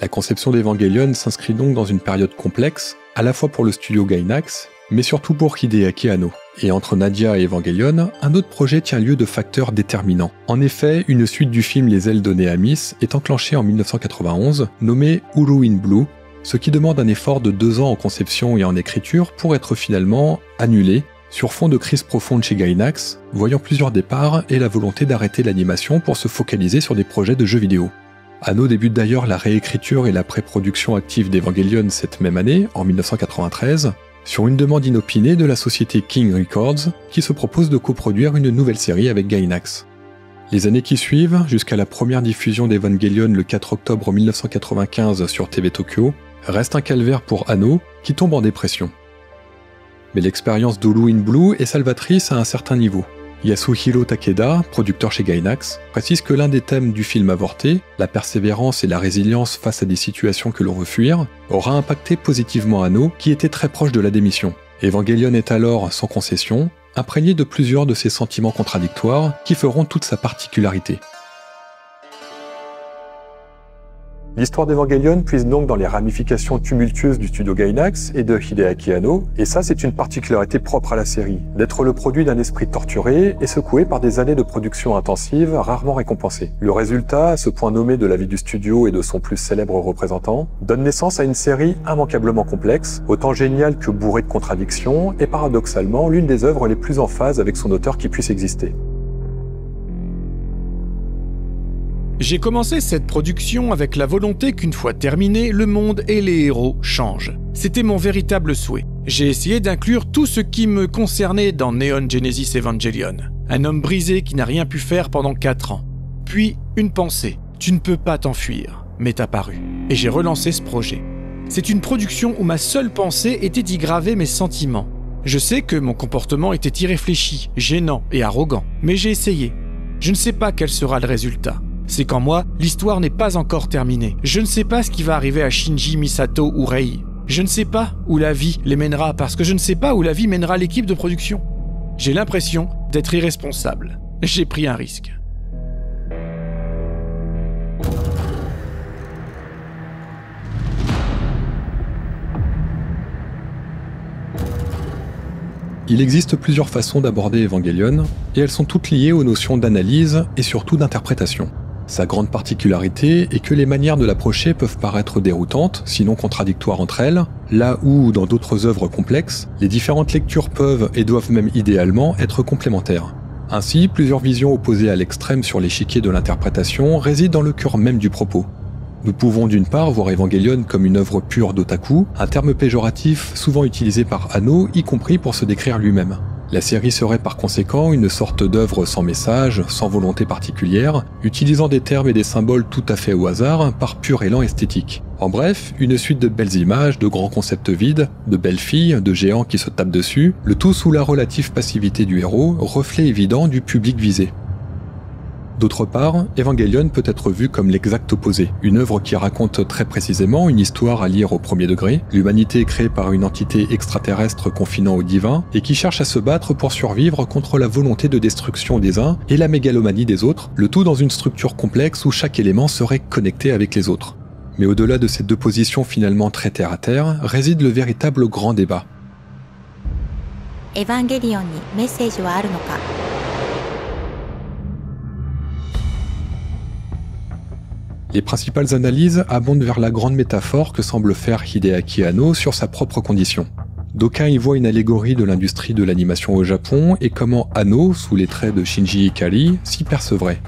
La conception d'Evangelion s'inscrit donc dans une période complexe, à la fois pour le studio Gainax, mais surtout pour Hideaki Anno. Et entre Nadia et Evangelion, un autre projet tient lieu de facteurs déterminants. En effet, une suite du film Les ailes de Néamis est enclenchée en 1991, nommée Uru in Blue, ce qui demande un effort de 2 ans en conception et en écriture pour être finalement annulé, sur fond de crise profonde chez Gainax, voyant plusieurs départs et la volonté d'arrêter l'animation pour se focaliser sur des projets de jeux vidéo. Anno débute d'ailleurs la réécriture et la pré-production active d'Evangelion cette même année, en 1993, sur une demande inopinée de la société King Records, qui se propose de coproduire une nouvelle série avec Gainax. Les années qui suivent, jusqu'à la première diffusion d'Evangelion le 4 octobre 1995 sur TV Tokyo, restent un calvaire pour Anno, qui tombe en dépression. Mais l'expérience d'Uru in Blue est salvatrice à un certain niveau. Yasuhiro Takeda, producteur chez Gainax, précise que l'un des thèmes du film avorté, la persévérance et la résilience face à des situations que l'on veut fuir, aura impacté positivement Anno, qui était très proche de la démission. Evangelion est alors, sans concession, imprégné de plusieurs de ces sentiments contradictoires qui feront toute sa particularité. L'histoire d'Evangelion puise donc dans les ramifications tumultueuses du studio Gainax et de Hideaki Anno, et ça c'est une particularité propre à la série, d'être le produit d'un esprit torturé et secoué par des années de production intensive rarement récompensées. Le résultat, à ce point nommé de la vie du studio et de son plus célèbre représentant, donne naissance à une série immanquablement complexe, autant géniale que bourrée de contradictions, et paradoxalement l'une des œuvres les plus en phase avec son auteur qui puisse exister. J'ai commencé cette production avec la volonté qu'une fois terminée, le monde et les héros changent. C'était mon véritable souhait. J'ai essayé d'inclure tout ce qui me concernait dans Neon Genesis Evangelion. Un homme brisé qui n'a rien pu faire pendant 4 ans. Puis, une pensée. Tu ne peux pas t'enfuir, m'est apparue. Et j'ai relancé ce projet. C'est une production où ma seule pensée était d'y graver mes sentiments. Je sais que mon comportement était irréfléchi, gênant et arrogant, mais j'ai essayé. Je ne sais pas quel sera le résultat. C'est qu'en moi, l'histoire n'est pas encore terminée. Je ne sais pas ce qui va arriver à Shinji, Misato ou Rei. Je ne sais pas où la vie les mènera parce que je ne sais pas où la vie mènera l'équipe de production. J'ai l'impression d'être irresponsable. J'ai pris un risque. Il existe plusieurs façons d'aborder Evangelion, et elles sont toutes liées aux notions d'analyse et surtout d'interprétation. Sa grande particularité est que les manières de l'approcher peuvent paraître déroutantes, sinon contradictoires entre elles, là où, dans d'autres œuvres complexes, les différentes lectures peuvent et doivent même idéalement être complémentaires. Ainsi, plusieurs visions opposées à l'extrême sur l'échiquier de l'interprétation résident dans le cœur même du propos. Nous pouvons d'une part voir Evangelion comme une œuvre pure d'otaku, un terme péjoratif souvent utilisé par Anno, y compris pour se décrire lui-même. La série serait par conséquent une sorte d'œuvre sans message, sans volonté particulière, utilisant des termes et des symboles tout à fait au hasard par pur élan esthétique. En bref, une suite de belles images, de grands concepts vides, de belles filles, de géants qui se tapent dessus, le tout sous la relative passivité du héros, reflet évident du public visé. D'autre part, Evangelion peut être vu comme l'exact opposé, une œuvre qui raconte très précisément une histoire à lire au premier degré, l'humanité est créée par une entité extraterrestre confinant au divin, et qui cherche à se battre pour survivre contre la volonté de destruction des uns et la mégalomanie des autres, le tout dans une structure complexe où chaque élément serait connecté avec les autres. Mais au-delà de ces deux positions finalement très terre-à-terre, réside le véritable grand débat. エヴァンゲリオンにメッセージはあるのか。 Les principales analyses abondent vers la grande métaphore que semble faire Hideaki Anno sur sa propre condition. D'aucuns y voient une allégorie de l'industrie de l'animation au Japon et comment Anno, sous les traits de Shinji Ikari, s'y percevrait.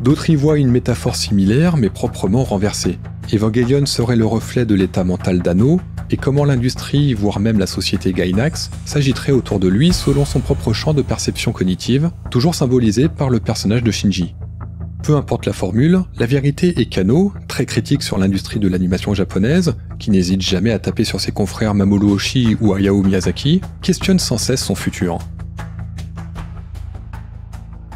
D'autres y voient une métaphore similaire mais proprement renversée. Evangelion serait le reflet de l'état mental d'Anno et comment l'industrie, voire même la société Gainax, s'agiterait autour de lui selon son propre champ de perception cognitive, toujours symbolisé par le personnage de Shinji. Peu importe la formule, la vérité est qu'Anno, très critique sur l'industrie de l'animation japonaise, qui n'hésite jamais à taper sur ses confrères Mamoru Oshii ou Hayao Miyazaki, questionne sans cesse son futur.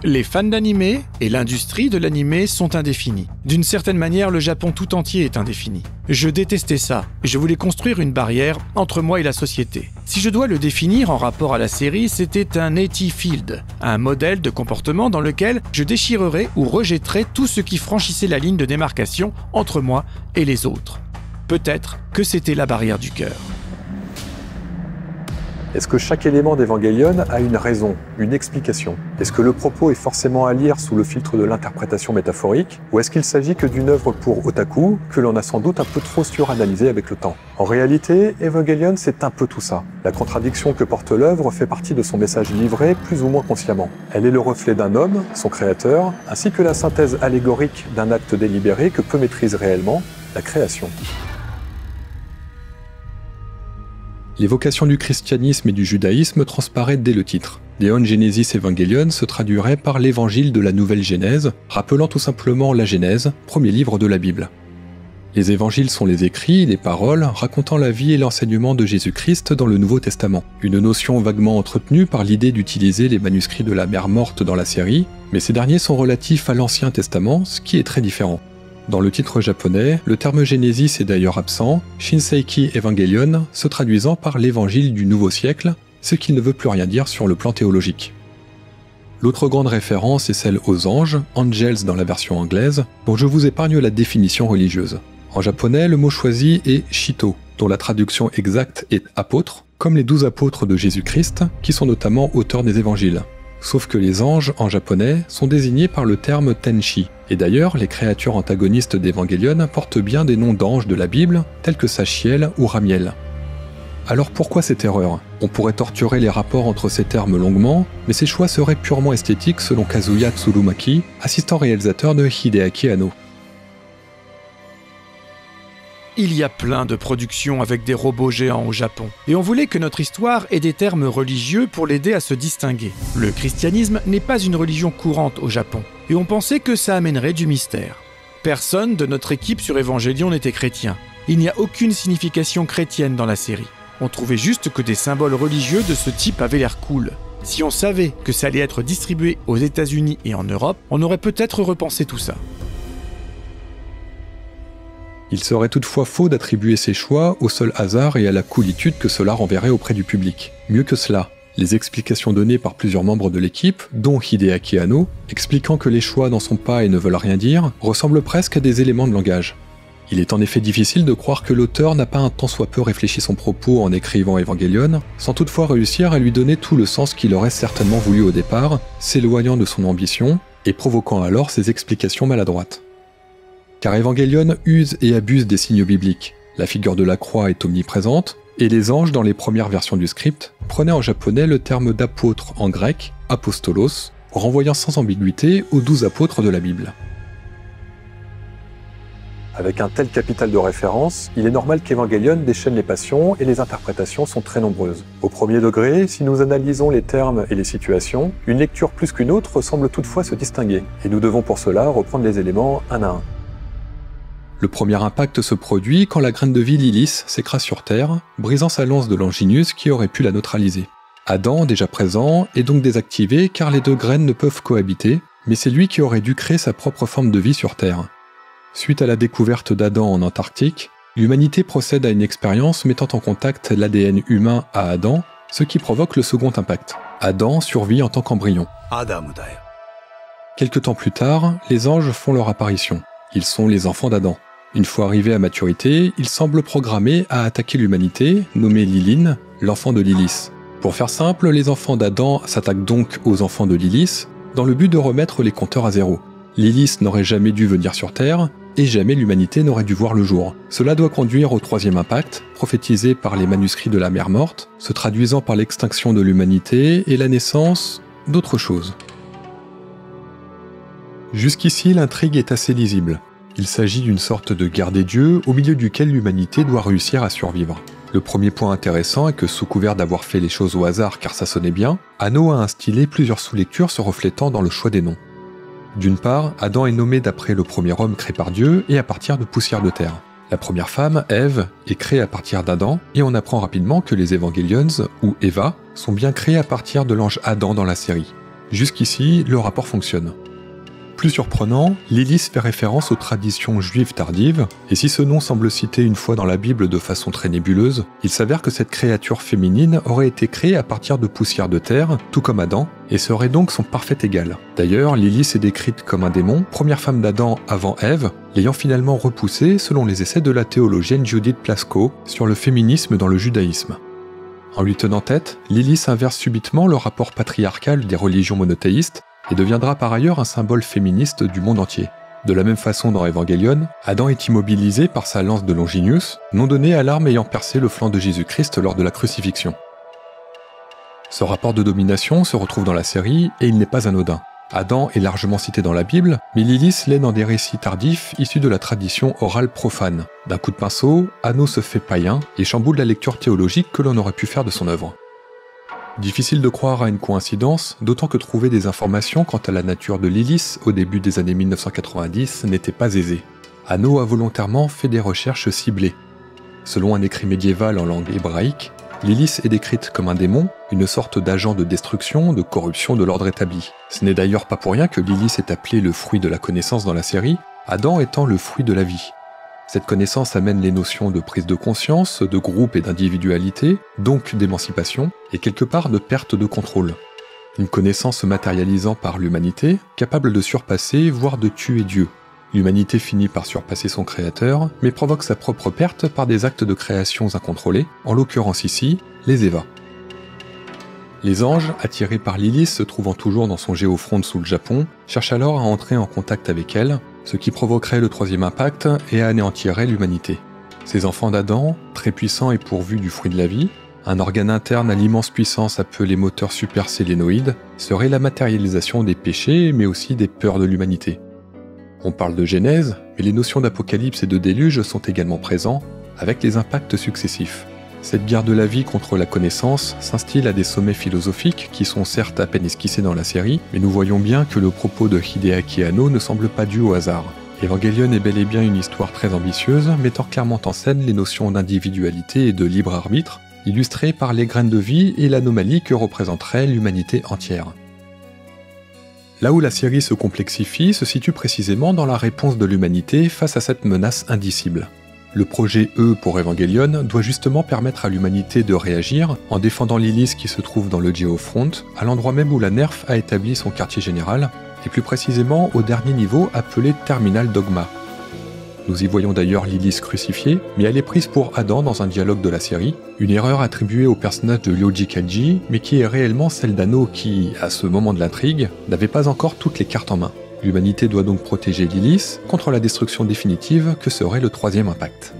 Les fans d'animé et l'industrie de l'animé sont indéfinis. D'une certaine manière, le Japon tout entier est indéfini. Je détestais ça. Je voulais construire une barrière entre moi et la société. Si je dois le définir en rapport à la série, c'était un native field, un modèle de comportement dans lequel je déchirerais ou rejetterais tout ce qui franchissait la ligne de démarcation entre moi et les autres. Peut-être que c'était la barrière du cœur. Est-ce que chaque élément d'Evangelion a une raison, une explication? Est-ce que le propos est forcément à lire sous le filtre de l'interprétation métaphorique? Ou est-ce qu'il s'agit que d'une œuvre pour otaku, que l'on a sans doute un peu trop suranalysée avec le temps? En réalité, Evangelion, c'est un peu tout ça. La contradiction que porte l'œuvre fait partie de son message livré plus ou moins consciemment. Elle est le reflet d'un homme, son créateur, ainsi que la synthèse allégorique d'un acte délibéré que peu maîtrise réellement, la création. L'évocation du christianisme et du judaïsme transparaît dès le titre. Neon Genesis Evangelion se traduirait par l'évangile de la Nouvelle Genèse, rappelant tout simplement la Genèse, premier livre de la Bible. Les évangiles sont les écrits, les paroles, racontant la vie et l'enseignement de Jésus-Christ dans le Nouveau Testament. Une notion vaguement entretenue par l'idée d'utiliser les manuscrits de la Mère morte dans la série, mais ces derniers sont relatifs à l'Ancien Testament, ce qui est très différent. Dans le titre japonais, le terme Genesis est d'ailleurs absent, Shinseiki Evangelion se traduisant par l'évangile du nouveau siècle, ce qui ne veut plus rien dire sur le plan théologique. L'autre grande référence est celle aux anges, angels dans la version anglaise, dont je vous épargne la définition religieuse. En japonais, le mot choisi est Shito, dont la traduction exacte est apôtre, comme les 12 apôtres de Jésus-Christ, qui sont notamment auteurs des évangiles. Sauf que les anges, en japonais, sont désignés par le terme tenshi. Et d'ailleurs, les créatures antagonistes d'Evangelion portent bien des noms d'anges de la Bible, tels que Sachiel ou Ramiel. Alors pourquoi cette erreur? On pourrait torturer les rapports entre ces termes longuement, mais ces choix seraient purement esthétiques selon Kazuya Tsurumaki, assistant réalisateur de Hideaki Anno. Il y a plein de productions avec des robots géants au Japon, et on voulait que notre histoire ait des termes religieux pour l'aider à se distinguer. Le christianisme n'est pas une religion courante au Japon, et on pensait que ça amènerait du mystère. Personne de notre équipe sur Evangelion n'était chrétien. Il n'y a aucune signification chrétienne dans la série. On trouvait juste que des symboles religieux de ce type avaient l'air cool. Si on savait que ça allait être distribué aux États-Unis et en Europe, on aurait peut-être repensé tout ça. Il serait toutefois faux d'attribuer ces choix au seul hasard et à la coolitude que cela renverrait auprès du public. Mieux que cela, les explications données par plusieurs membres de l'équipe, dont Hideaki Anno, expliquant que les choix n'en sont pas et ne veulent rien dire, ressemblent presque à des éléments de langage. Il est en effet difficile de croire que l'auteur n'a pas un tant soit peu réfléchi son propos en écrivant Evangelion, sans toutefois réussir à lui donner tout le sens qu'il aurait certainement voulu au départ, s'éloignant de son ambition, et provoquant alors ses explications maladroites. Car Evangelion use et abuse des signes bibliques. La figure de la croix est omniprésente, et les anges dans les premières versions du script prenaient en japonais le terme d'apôtre en grec, apostolos, renvoyant sans ambiguïté aux 12 apôtres de la Bible. Avec un tel capital de référence, il est normal qu'Evangelion déchaîne les passions et les interprétations sont très nombreuses. Au premier degré, si nous analysons les termes et les situations, une lecture plus qu'une autre semble toutefois se distinguer, et nous devons pour cela reprendre les éléments un à un. Le premier impact se produit quand la graine de vie Lilith s'écrase sur Terre, brisant sa lance de Longinus qui aurait pu la neutraliser. Adam, déjà présent, est donc désactivé car les deux graines ne peuvent cohabiter, mais c'est lui qui aurait dû créer sa propre forme de vie sur Terre. Suite à la découverte d'Adam en Antarctique, l'humanité procède à une expérience mettant en contact l'ADN humain à Adam, ce qui provoque le second impact. Adam survit en tant qu'embryon. Quelque temps plus tard, les anges font leur apparition. Ils sont les enfants d'Adam. Une fois arrivés à maturité, ils semblent programmés à attaquer l'humanité, nommée Lilith, l'enfant de Lilith. Pour faire simple, les enfants d'Adam s'attaquent donc aux enfants de Lilith, dans le but de remettre les compteurs à zéro. Lilith n'aurait jamais dû venir sur Terre, et jamais l'humanité n'aurait dû voir le jour. Cela doit conduire au troisième impact, prophétisé par les manuscrits de la mer morte, se traduisant par l'extinction de l'humanité et la naissance d'autre chose. Jusqu'ici, l'intrigue est assez lisible. Il s'agit d'une sorte de guerre des dieux au milieu duquel l'humanité doit réussir à survivre. Le premier point intéressant est que sous couvert d'avoir fait les choses au hasard car ça sonnait bien, Anno a instillé plusieurs sous-lectures se reflétant dans le choix des noms. D'une part, Adam est nommé d'après le premier homme créé par Dieu et à partir de poussière de terre. La première femme, Ève, est créée à partir d'Adam et on apprend rapidement que les Evangelions, ou Eva, sont bien créés à partir de l'ange Adam dans la série. Jusqu'ici, le rapport fonctionne. Plus surprenant, Lilith fait référence aux traditions juives tardives, et si ce nom semble cité une fois dans la Bible de façon très nébuleuse, il s'avère que cette créature féminine aurait été créée à partir de poussière de terre, tout comme Adam, et serait donc son parfait égal. D'ailleurs, Lilith est décrite comme un démon, première femme d'Adam avant Ève, l'ayant finalement repoussée selon les essais de la théologienne Judith Plasko sur le féminisme dans le judaïsme. En lui tenant tête, Lilith inverse subitement le rapport patriarcal des religions monothéistes, et deviendra par ailleurs un symbole féministe du monde entier. De la même façon dans Evangelion, Adam est immobilisé par sa lance de Longinus, nom donné à l'arme ayant percé le flanc de Jésus-Christ lors de la crucifixion. Ce rapport de domination se retrouve dans la série et il n'est pas anodin. Adam est largement cité dans la Bible, mais Lilith l'est dans des récits tardifs issus de la tradition orale profane. D'un coup de pinceau, Anno se fait païen et chamboule la lecture théologique que l'on aurait pu faire de son œuvre. Difficile de croire à une coïncidence, d'autant que trouver des informations quant à la nature de Lilith au début des années 1990 n'était pas aisé. Anno a volontairement fait des recherches ciblées. Selon un écrit médiéval en langue hébraïque, Lilith est décrite comme un démon, une sorte d'agent de destruction, de corruption de l'ordre établi. Ce n'est d'ailleurs pas pour rien que Lilith est appelée le fruit de la connaissance dans la série, Adam étant le fruit de la vie. Cette connaissance amène les notions de prise de conscience, de groupe et d'individualité, donc d'émancipation, et quelque part de perte de contrôle. Une connaissance se matérialisant par l'humanité, capable de surpasser, voire de tuer Dieu. L'humanité finit par surpasser son créateur, mais provoque sa propre perte par des actes de créations incontrôlés, en l'occurrence ici, les Eva. Les anges, attirés par Lilith se trouvant toujours dans son géofront sous le Japon, cherchent alors à entrer en contact avec elle, ce qui provoquerait le troisième impact et anéantirait l'humanité. Ces enfants d'Adam, très puissants et pourvus du fruit de la vie, un organe interne à l'immense puissance appelé moteur supersélénoïde, serait la matérialisation des péchés mais aussi des peurs de l'humanité. On parle de Genèse, mais les notions d'apocalypse et de déluge sont également présents, avec les impacts successifs. Cette guerre de la vie contre la connaissance s'instille à des sommets philosophiques qui sont certes à peine esquissés dans la série, mais nous voyons bien que le propos de Hideaki Anno ne semble pas dû au hasard. Evangelion est bel et bien une histoire très ambitieuse, mettant clairement en scène les notions d'individualité et de libre arbitre, illustrées par les graines de vie et l'anomalie que représenterait l'humanité entière. Là où la série se complexifie se situe précisément dans la réponse de l'humanité face à cette menace indicible. Le projet E pour Evangelion doit justement permettre à l'humanité de réagir en défendant Lilith qui se trouve dans le Geofront, à l'endroit même où la NERF a établi son quartier général, et plus précisément au dernier niveau appelé Terminal Dogma. Nous y voyons d'ailleurs Lilith crucifiée, mais elle est prise pour Adam dans un dialogue de la série, une erreur attribuée au personnage de Ryoji Kaji, mais qui est réellement celle d'Anno qui, à ce moment de l'intrigue, n'avait pas encore toutes les cartes en main. L'humanité doit donc protéger Lilith contre la destruction définitive que serait le troisième impact.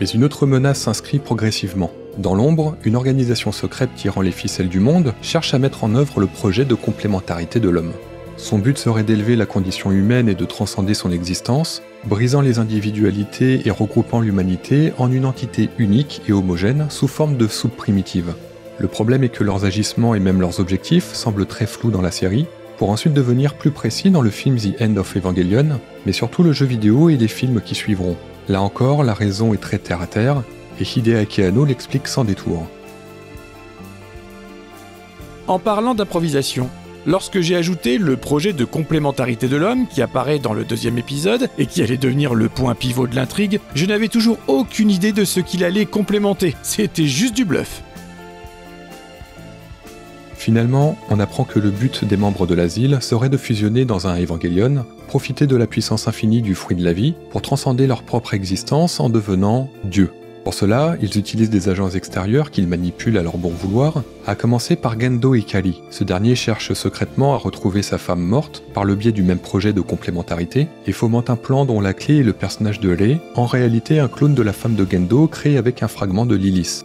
Mais une autre menace s'inscrit progressivement. Dans l'ombre, une organisation secrète tirant les ficelles du monde cherche à mettre en œuvre le projet de complémentarité de l'homme. Son but serait d'élever la condition humaine et de transcender son existence, brisant les individualités et regroupant l'humanité en une entité unique et homogène sous forme de soupe primitive. Le problème est que leurs agissements et même leurs objectifs semblent très flous dans la série, pour ensuite devenir plus précis dans le film The End of Evangelion, mais surtout le jeu vidéo et les films qui suivront. Là encore, la raison est très terre à terre, et Hideaki Anno l'explique sans détour. En parlant d'improvisation, lorsque j'ai ajouté le projet de complémentarité de l'homme qui apparaît dans le 2e épisode et qui allait devenir le point pivot de l'intrigue, je n'avais toujours aucune idée de ce qu'il allait complémenter. C'était juste du bluff. Finalement, on apprend que le but des membres de l'asile serait de fusionner dans un Evangelion, profiter de la puissance infinie du fruit de la vie pour transcender leur propre existence en devenant Dieu. Pour cela, ils utilisent des agents extérieurs qu'ils manipulent à leur bon vouloir, à commencer par Gendo Ikari. Ce dernier cherche secrètement à retrouver sa femme morte par le biais du même projet de complémentarité et fomente un plan dont la clé est le personnage de Rei, en réalité un clone de la femme de Gendo créé avec un fragment de Lilith.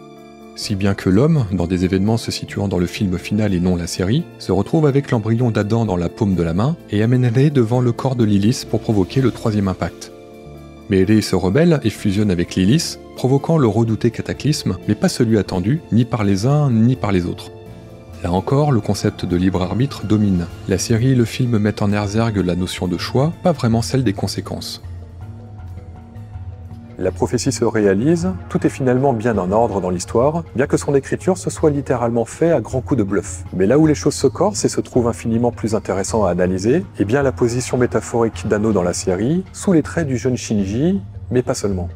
Si bien que l'homme, dans des événements se situant dans le film final et non la série, se retrouve avec l'embryon d'Adam dans la paume de la main et amène Rei devant le corps de Lilith pour provoquer le 3e impact. Mais Rei se rebelle et fusionne avec Lilith, provoquant le redouté cataclysme, mais pas celui attendu, ni par les uns ni par les autres. Là encore, le concept de libre arbitre domine. La série et le film mettent en exergue la notion de choix, pas vraiment celle des conséquences. La prophétie se réalise, tout est finalement bien en ordre dans l'histoire, bien que son écriture se soit littéralement fait à grands coups de bluff. Mais là où les choses se corsent et se trouvent infiniment plus intéressant à analyser, est bien la position métaphorique d'Anno dans la série, sous les traits du jeune Shinji, mais pas seulement.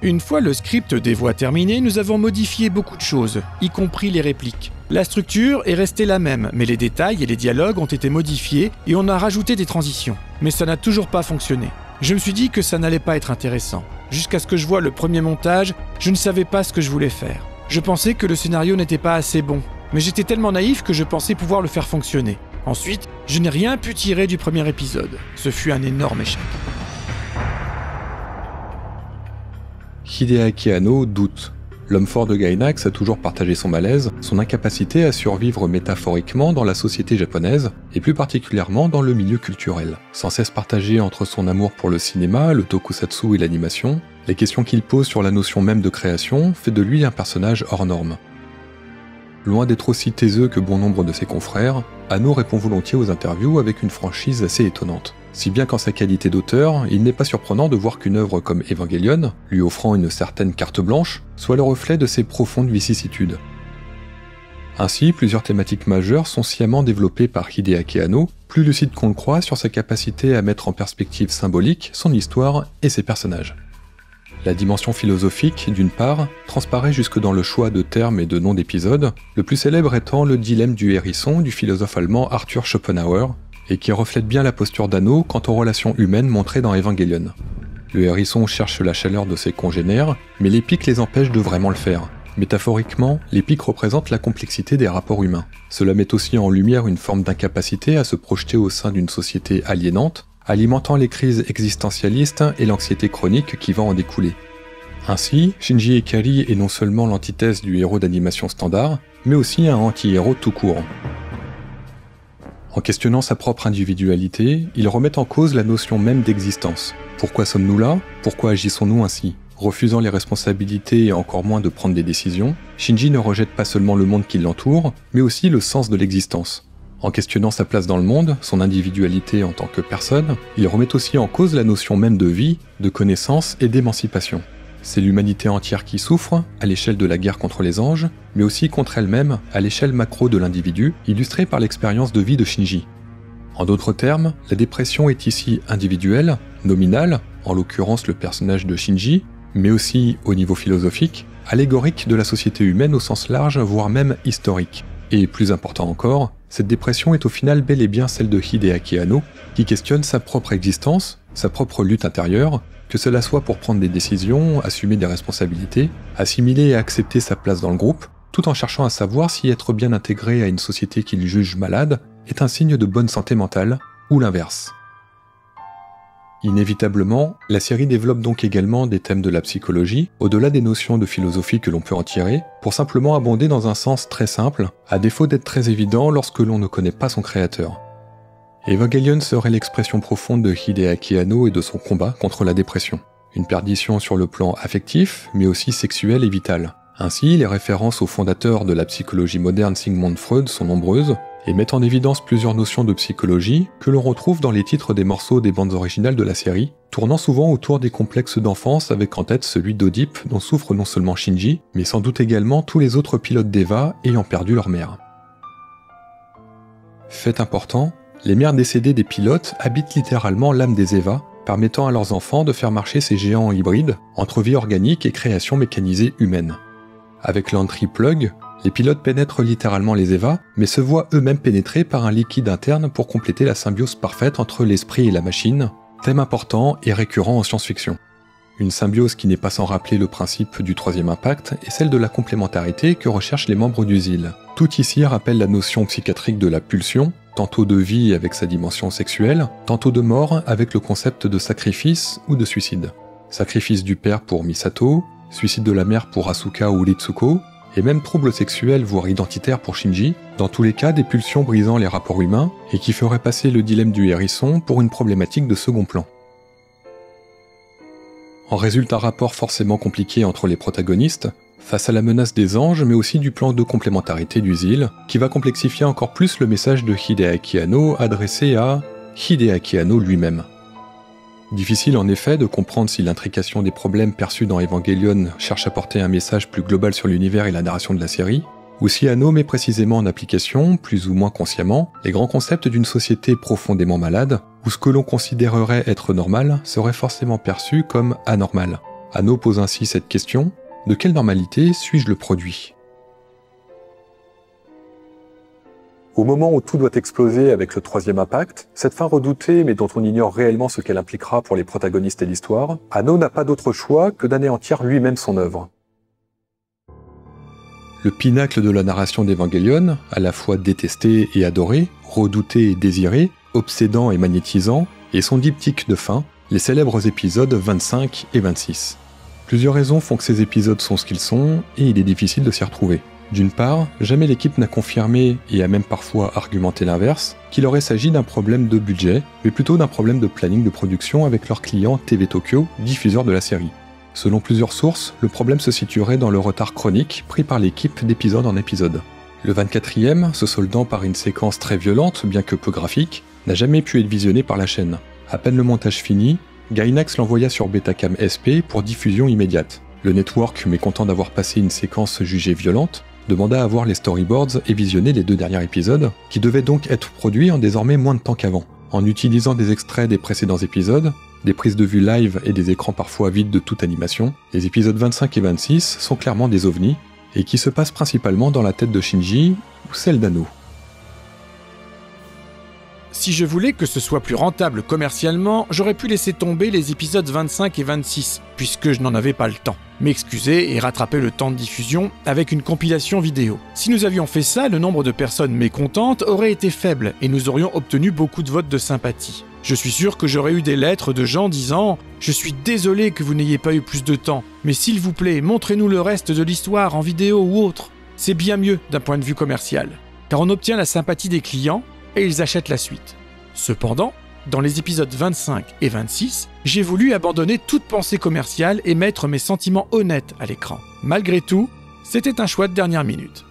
Une fois le script des voix terminé, nous avons modifié beaucoup de choses, y compris les répliques. La structure est restée la même, mais les détails et les dialogues ont été modifiés et on a rajouté des transitions. Mais ça n'a toujours pas fonctionné. Je me suis dit que ça n'allait pas être intéressant. Jusqu'à ce que je voie le premier montage, je ne savais pas ce que je voulais faire. Je pensais que le scénario n'était pas assez bon, mais j'étais tellement naïf que je pensais pouvoir le faire fonctionner. Ensuite, je n'ai rien pu tirer du premier épisode. Ce fut un énorme échec. Hideaki Anno doute. L'homme fort de Gainax a toujours partagé son malaise, son incapacité à survivre métaphoriquement dans la société japonaise, et plus particulièrement dans le milieu culturel. Sans cesse partagé entre son amour pour le cinéma, le tokusatsu et l'animation, les questions qu'il pose sur la notion même de création fait de lui un personnage hors norme. Loin d'être aussi taiseux que bon nombre de ses confrères, Anno répond volontiers aux interviews avec une franchise assez étonnante. Si bien qu'en sa qualité d'auteur, il n'est pas surprenant de voir qu'une œuvre comme Evangelion, lui offrant une certaine carte blanche, soit le reflet de ses profondes vicissitudes. Ainsi, plusieurs thématiques majeures sont sciemment développées par Hideaki Anno, plus lucide qu'on le croit sur sa capacité à mettre en perspective symbolique son histoire et ses personnages. La dimension philosophique, d'une part, transparaît jusque dans le choix de termes et de noms d'épisodes, le plus célèbre étant le dilemme du hérisson du philosophe allemand Arthur Schopenhauer, et qui reflète bien la posture d'Anno quant aux relations humaines montrées dans Evangelion. Le hérisson cherche la chaleur de ses congénères, mais les pics les empêchent de vraiment le faire. Métaphoriquement, les pics représentent la complexité des rapports humains. Cela met aussi en lumière une forme d'incapacité à se projeter au sein d'une société aliénante, alimentant les crises existentialistes et l'anxiété chronique qui va en découler. Ainsi, Shinji Ikari est non seulement l'antithèse du héros d'animation standard, mais aussi un anti-héros tout court. En questionnant sa propre individualité, il remet en cause la notion même d'existence. Pourquoi sommes-nous là ? Pourquoi agissons-nous ainsi ? Refusant les responsabilités et encore moins de prendre des décisions, Shinji ne rejette pas seulement le monde qui l'entoure, mais aussi le sens de l'existence. En questionnant sa place dans le monde, son individualité en tant que personne, il remet aussi en cause la notion même de vie, de connaissance et d'émancipation. C'est l'humanité entière qui souffre, à l'échelle de la guerre contre les anges, mais aussi contre elle-même, à l'échelle macro de l'individu, illustrée par l'expérience de vie de Shinji. En d'autres termes, la dépression est ici individuelle, nominale, en l'occurrence le personnage de Shinji, mais aussi, au niveau philosophique, allégorique de la société humaine au sens large, voire même historique. Et plus important encore, cette dépression est au final bel et bien celle de Hideaki Anno, qui questionne sa propre existence, sa propre lutte intérieure, que cela soit pour prendre des décisions, assumer des responsabilités, assimiler et accepter sa place dans le groupe, tout en cherchant à savoir si être bien intégré à une société qu'il juge malade est un signe de bonne santé mentale, ou l'inverse. Inévitablement, la série développe donc également des thèmes de la psychologie, au-delà des notions de philosophie que l'on peut en tirer, pour simplement abonder dans un sens très simple, à défaut d'être très évident lorsque l'on ne connaît pas son créateur. Evangelion serait l'expression profonde de Hideaki Anno et de son combat contre la dépression. Une perdition sur le plan affectif, mais aussi sexuel et vital. Ainsi, les références au fondateur de la psychologie moderne Sigmund Freud sont nombreuses, et mettent en évidence plusieurs notions de psychologie que l'on retrouve dans les titres des morceaux des bandes originales de la série, tournant souvent autour des complexes d'enfance avec en tête celui d'Oedipe dont souffre non seulement Shinji, mais sans doute également tous les autres pilotes d'Eva ayant perdu leur mère. Fait important, les mères décédées des pilotes habitent littéralement l'âme des Eva, permettant à leurs enfants de faire marcher ces géants hybrides entre vie organique et création mécanisée humaine. Avec l'Entry Plug, les pilotes pénètrent littéralement les Eva, mais se voient eux-mêmes pénétrés par un liquide interne pour compléter la symbiose parfaite entre l'esprit et la machine, thème important et récurrent en science-fiction. Une symbiose qui n'est pas sans rappeler le principe du troisième impact et celle de la complémentarité que recherchent les membres du ZIL. Tout ici rappelle la notion psychiatrique de la pulsion, tantôt de vie avec sa dimension sexuelle, tantôt de mort avec le concept de sacrifice ou de suicide. Sacrifice du père pour Misato, suicide de la mère pour Asuka ou Ritsuko, et même troubles sexuels voire identitaires pour Shinji, dans tous les cas des pulsions brisant les rapports humains et qui feraient passer le dilemme du hérisson pour une problématique de second plan. En résulte un rapport forcément compliqué entre les protagonistes, face à la menace des anges mais aussi du plan de complémentarité du ZIL, qui va complexifier encore plus le message de Hideaki Anno adressé à Hideaki Anno lui-même. Difficile en effet de comprendre si l'intrication des problèmes perçus dans Evangelion cherche à porter un message plus global sur l'univers et la narration de la série, ou si Anno met précisément en application, plus ou moins consciemment, les grands concepts d'une société profondément malade, où ce que l'on considérerait être normal serait forcément perçu comme anormal. Anno pose ainsi cette question: de quelle normalité suis-je le produit ? Au moment où tout doit exploser avec le troisième impact, cette fin redoutée mais dont on ignore réellement ce qu'elle impliquera pour les protagonistes et l'histoire, Anno n'a pas d'autre choix que d'anéantir lui-même son œuvre. Le pinacle de la narration d'Evangelion, à la fois détesté et adoré, redouté et désiré, obsédant et magnétisant, et son diptyque de fin, les célèbres épisodes 25 et 26. Plusieurs raisons font que ces épisodes sont ce qu'ils sont, et il est difficile de s'y retrouver. D'une part, jamais l'équipe n'a confirmé, et a même parfois argumenté l'inverse, qu'il aurait s'agi d'un problème de budget, mais plutôt d'un problème de planning de production avec leur client TV Tokyo, diffuseur de la série. Selon plusieurs sources, le problème se situerait dans le retard chronique pris par l'équipe d'épisode en épisode. Le 24e, se soldant par une séquence très violente, bien que peu graphique, n'a jamais pu être visionné par la chaîne. À peine le montage fini, Gainax l'envoya sur Betacam SP pour diffusion immédiate. Le network, mécontent d'avoir passé une séquence jugée violente, demanda à voir les storyboards et visionner les 2 derniers épisodes, qui devaient donc être produits en désormais moins de temps qu'avant. En utilisant des extraits des précédents épisodes, des prises de vue live et des écrans parfois vides de toute animation, les épisodes 25 et 26 sont clairement des ovnis, et qui se passent principalement dans la tête de Shinji ou celle d'Anno. Si je voulais que ce soit plus rentable commercialement, j'aurais pu laisser tomber les épisodes 25 et 26, puisque je n'en avais pas le temps. M'excuser et rattraper le temps de diffusion avec une compilation vidéo. Si nous avions fait ça, le nombre de personnes mécontentes aurait été faible et nous aurions obtenu beaucoup de votes de sympathie. Je suis sûr que j'aurais eu des lettres de gens disant « Je suis désolé que vous n'ayez pas eu plus de temps, mais s'il vous plaît, montrez-nous le reste de l'histoire en vidéo ou autre. C'est bien mieux d'un point de vue commercial, car on obtient la sympathie des clients et ils achètent la suite. » Cependant, dans les épisodes 25 et 26, j'ai voulu abandonner toute pensée commerciale et mettre mes sentiments honnêtes à l'écran. Malgré tout, c'était un choix de dernière minute.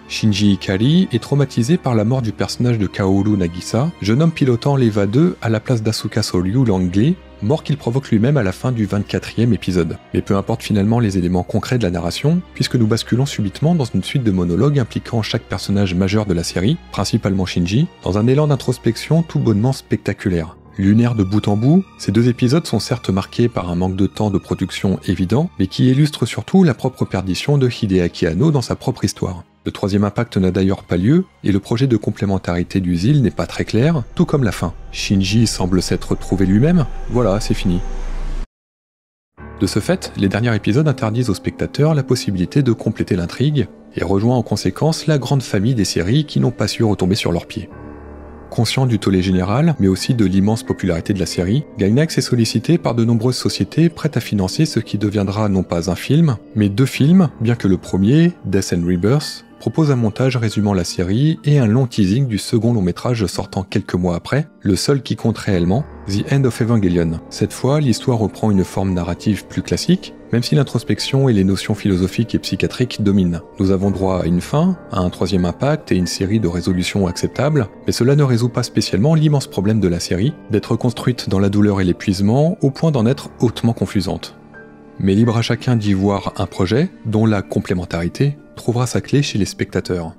Shinji Ikari est traumatisé par la mort du personnage de Kaoru Nagisa, jeune homme pilotant l'Eva 2 à la place d'Asuka Soryu Langley, mort qu'il provoque lui-même à la fin du 24e épisode. Mais peu importe finalement les éléments concrets de la narration, puisque nous basculons subitement dans une suite de monologues impliquant chaque personnage majeur de la série, principalement Shinji, dans un élan d'introspection tout bonnement spectaculaire. Lunaire de bout en bout, ces 2 épisodes sont certes marqués par un manque de temps de production évident, mais qui illustre surtout la propre perdition de Hideaki Anno dans sa propre histoire. Le troisième impact n'a d'ailleurs pas lieu, et le projet de complémentarité du ZIL n'est pas très clair, tout comme la fin. Shinji semble s'être trouvé lui-même, voilà, c'est fini. De ce fait, les derniers épisodes interdisent aux spectateurs la possibilité de compléter l'intrigue, et rejoint en conséquence la grande famille des séries qui n'ont pas su retomber sur leurs pieds. Conscient du tollé général, mais aussi de l'immense popularité de la série, Gainax est sollicité par de nombreuses sociétés prêtes à financer ce qui deviendra non pas un film, mais 2 films, bien que le premier, Death and Rebirth, propose un montage résumant la série et un long teasing du second long-métrage sortant quelques mois après, le seul qui compte réellement, The End of Evangelion. Cette fois, l'histoire reprend une forme narrative plus classique, même si l'introspection et les notions philosophiques et psychiatriques dominent. Nous avons droit à une fin, à un troisième impact et une série de résolutions acceptables, mais cela ne résout pas spécialement l'immense problème de la série, d'être construite dans la douleur et l'épuisement, au point d'en être hautement confusante. Mais libre à chacun d'y voir un projet, dont la complémentarité trouvera sa clé chez les spectateurs.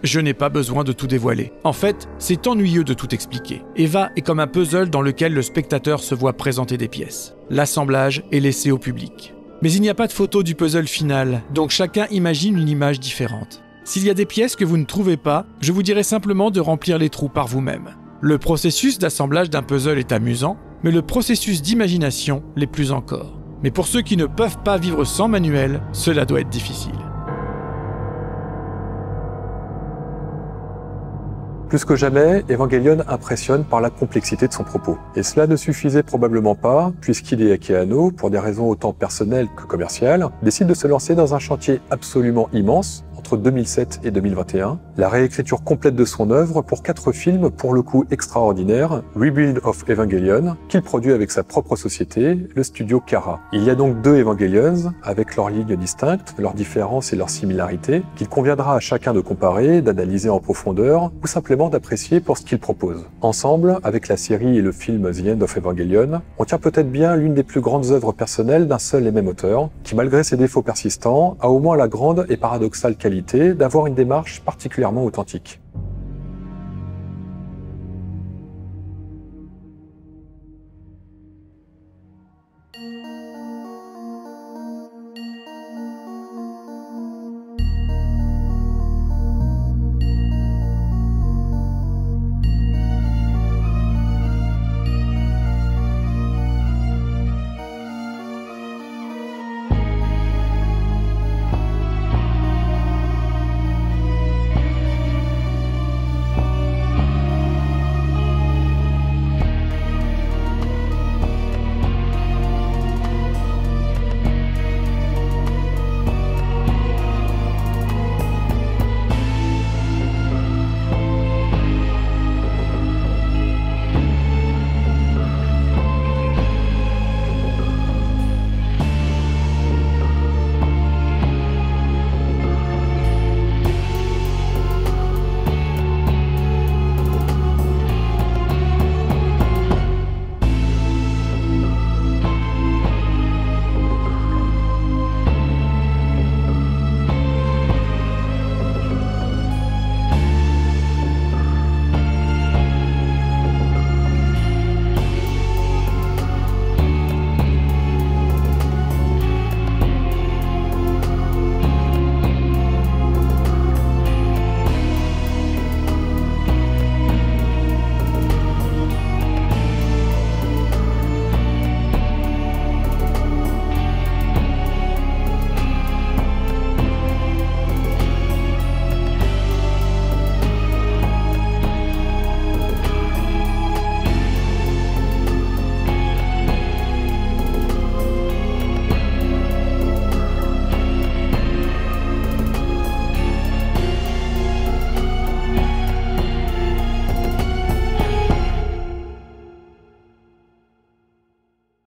Je n'ai pas besoin de tout dévoiler. En fait, c'est ennuyeux de tout expliquer. Eva est comme un puzzle dans lequel le spectateur se voit présenter des pièces. L'assemblage est laissé au public. Mais il n'y a pas de photo du puzzle final, donc chacun imagine une image différente. S'il y a des pièces que vous ne trouvez pas, je vous dirai simplement de remplir les trous par vous-même. Le processus d'assemblage d'un puzzle est amusant, mais le processus d'imagination l'est plus encore. Mais pour ceux qui ne peuvent pas vivre sans manuel, cela doit être difficile. Plus que jamais, Evangelion impressionne par la complexité de son propos. Et cela ne suffisait probablement pas, puisqu'Hideaki Anno, pour des raisons autant personnelles que commerciales, décide de se lancer dans un chantier absolument immense, entre 2007 et 2021, la réécriture complète de son œuvre pour 4 films pour le coup extraordinaires, Rebuild of Evangelion, qu'il produit avec sa propre société, le studio Kara. Il y a donc 2 Evangelions, avec leurs lignes distinctes, leurs différences et leurs similarités, qu'il conviendra à chacun de comparer, d'analyser en profondeur, ou simplement d'apprécier pour ce qu'il propose. Ensemble, avec la série et le film The End of Evangelion, on tient peut-être bien l'une des plus grandes œuvres personnelles d'un seul et même auteur, qui malgré ses défauts persistants, a au moins la grande et paradoxale qualité d'avoir une démarche particulièrement authentique.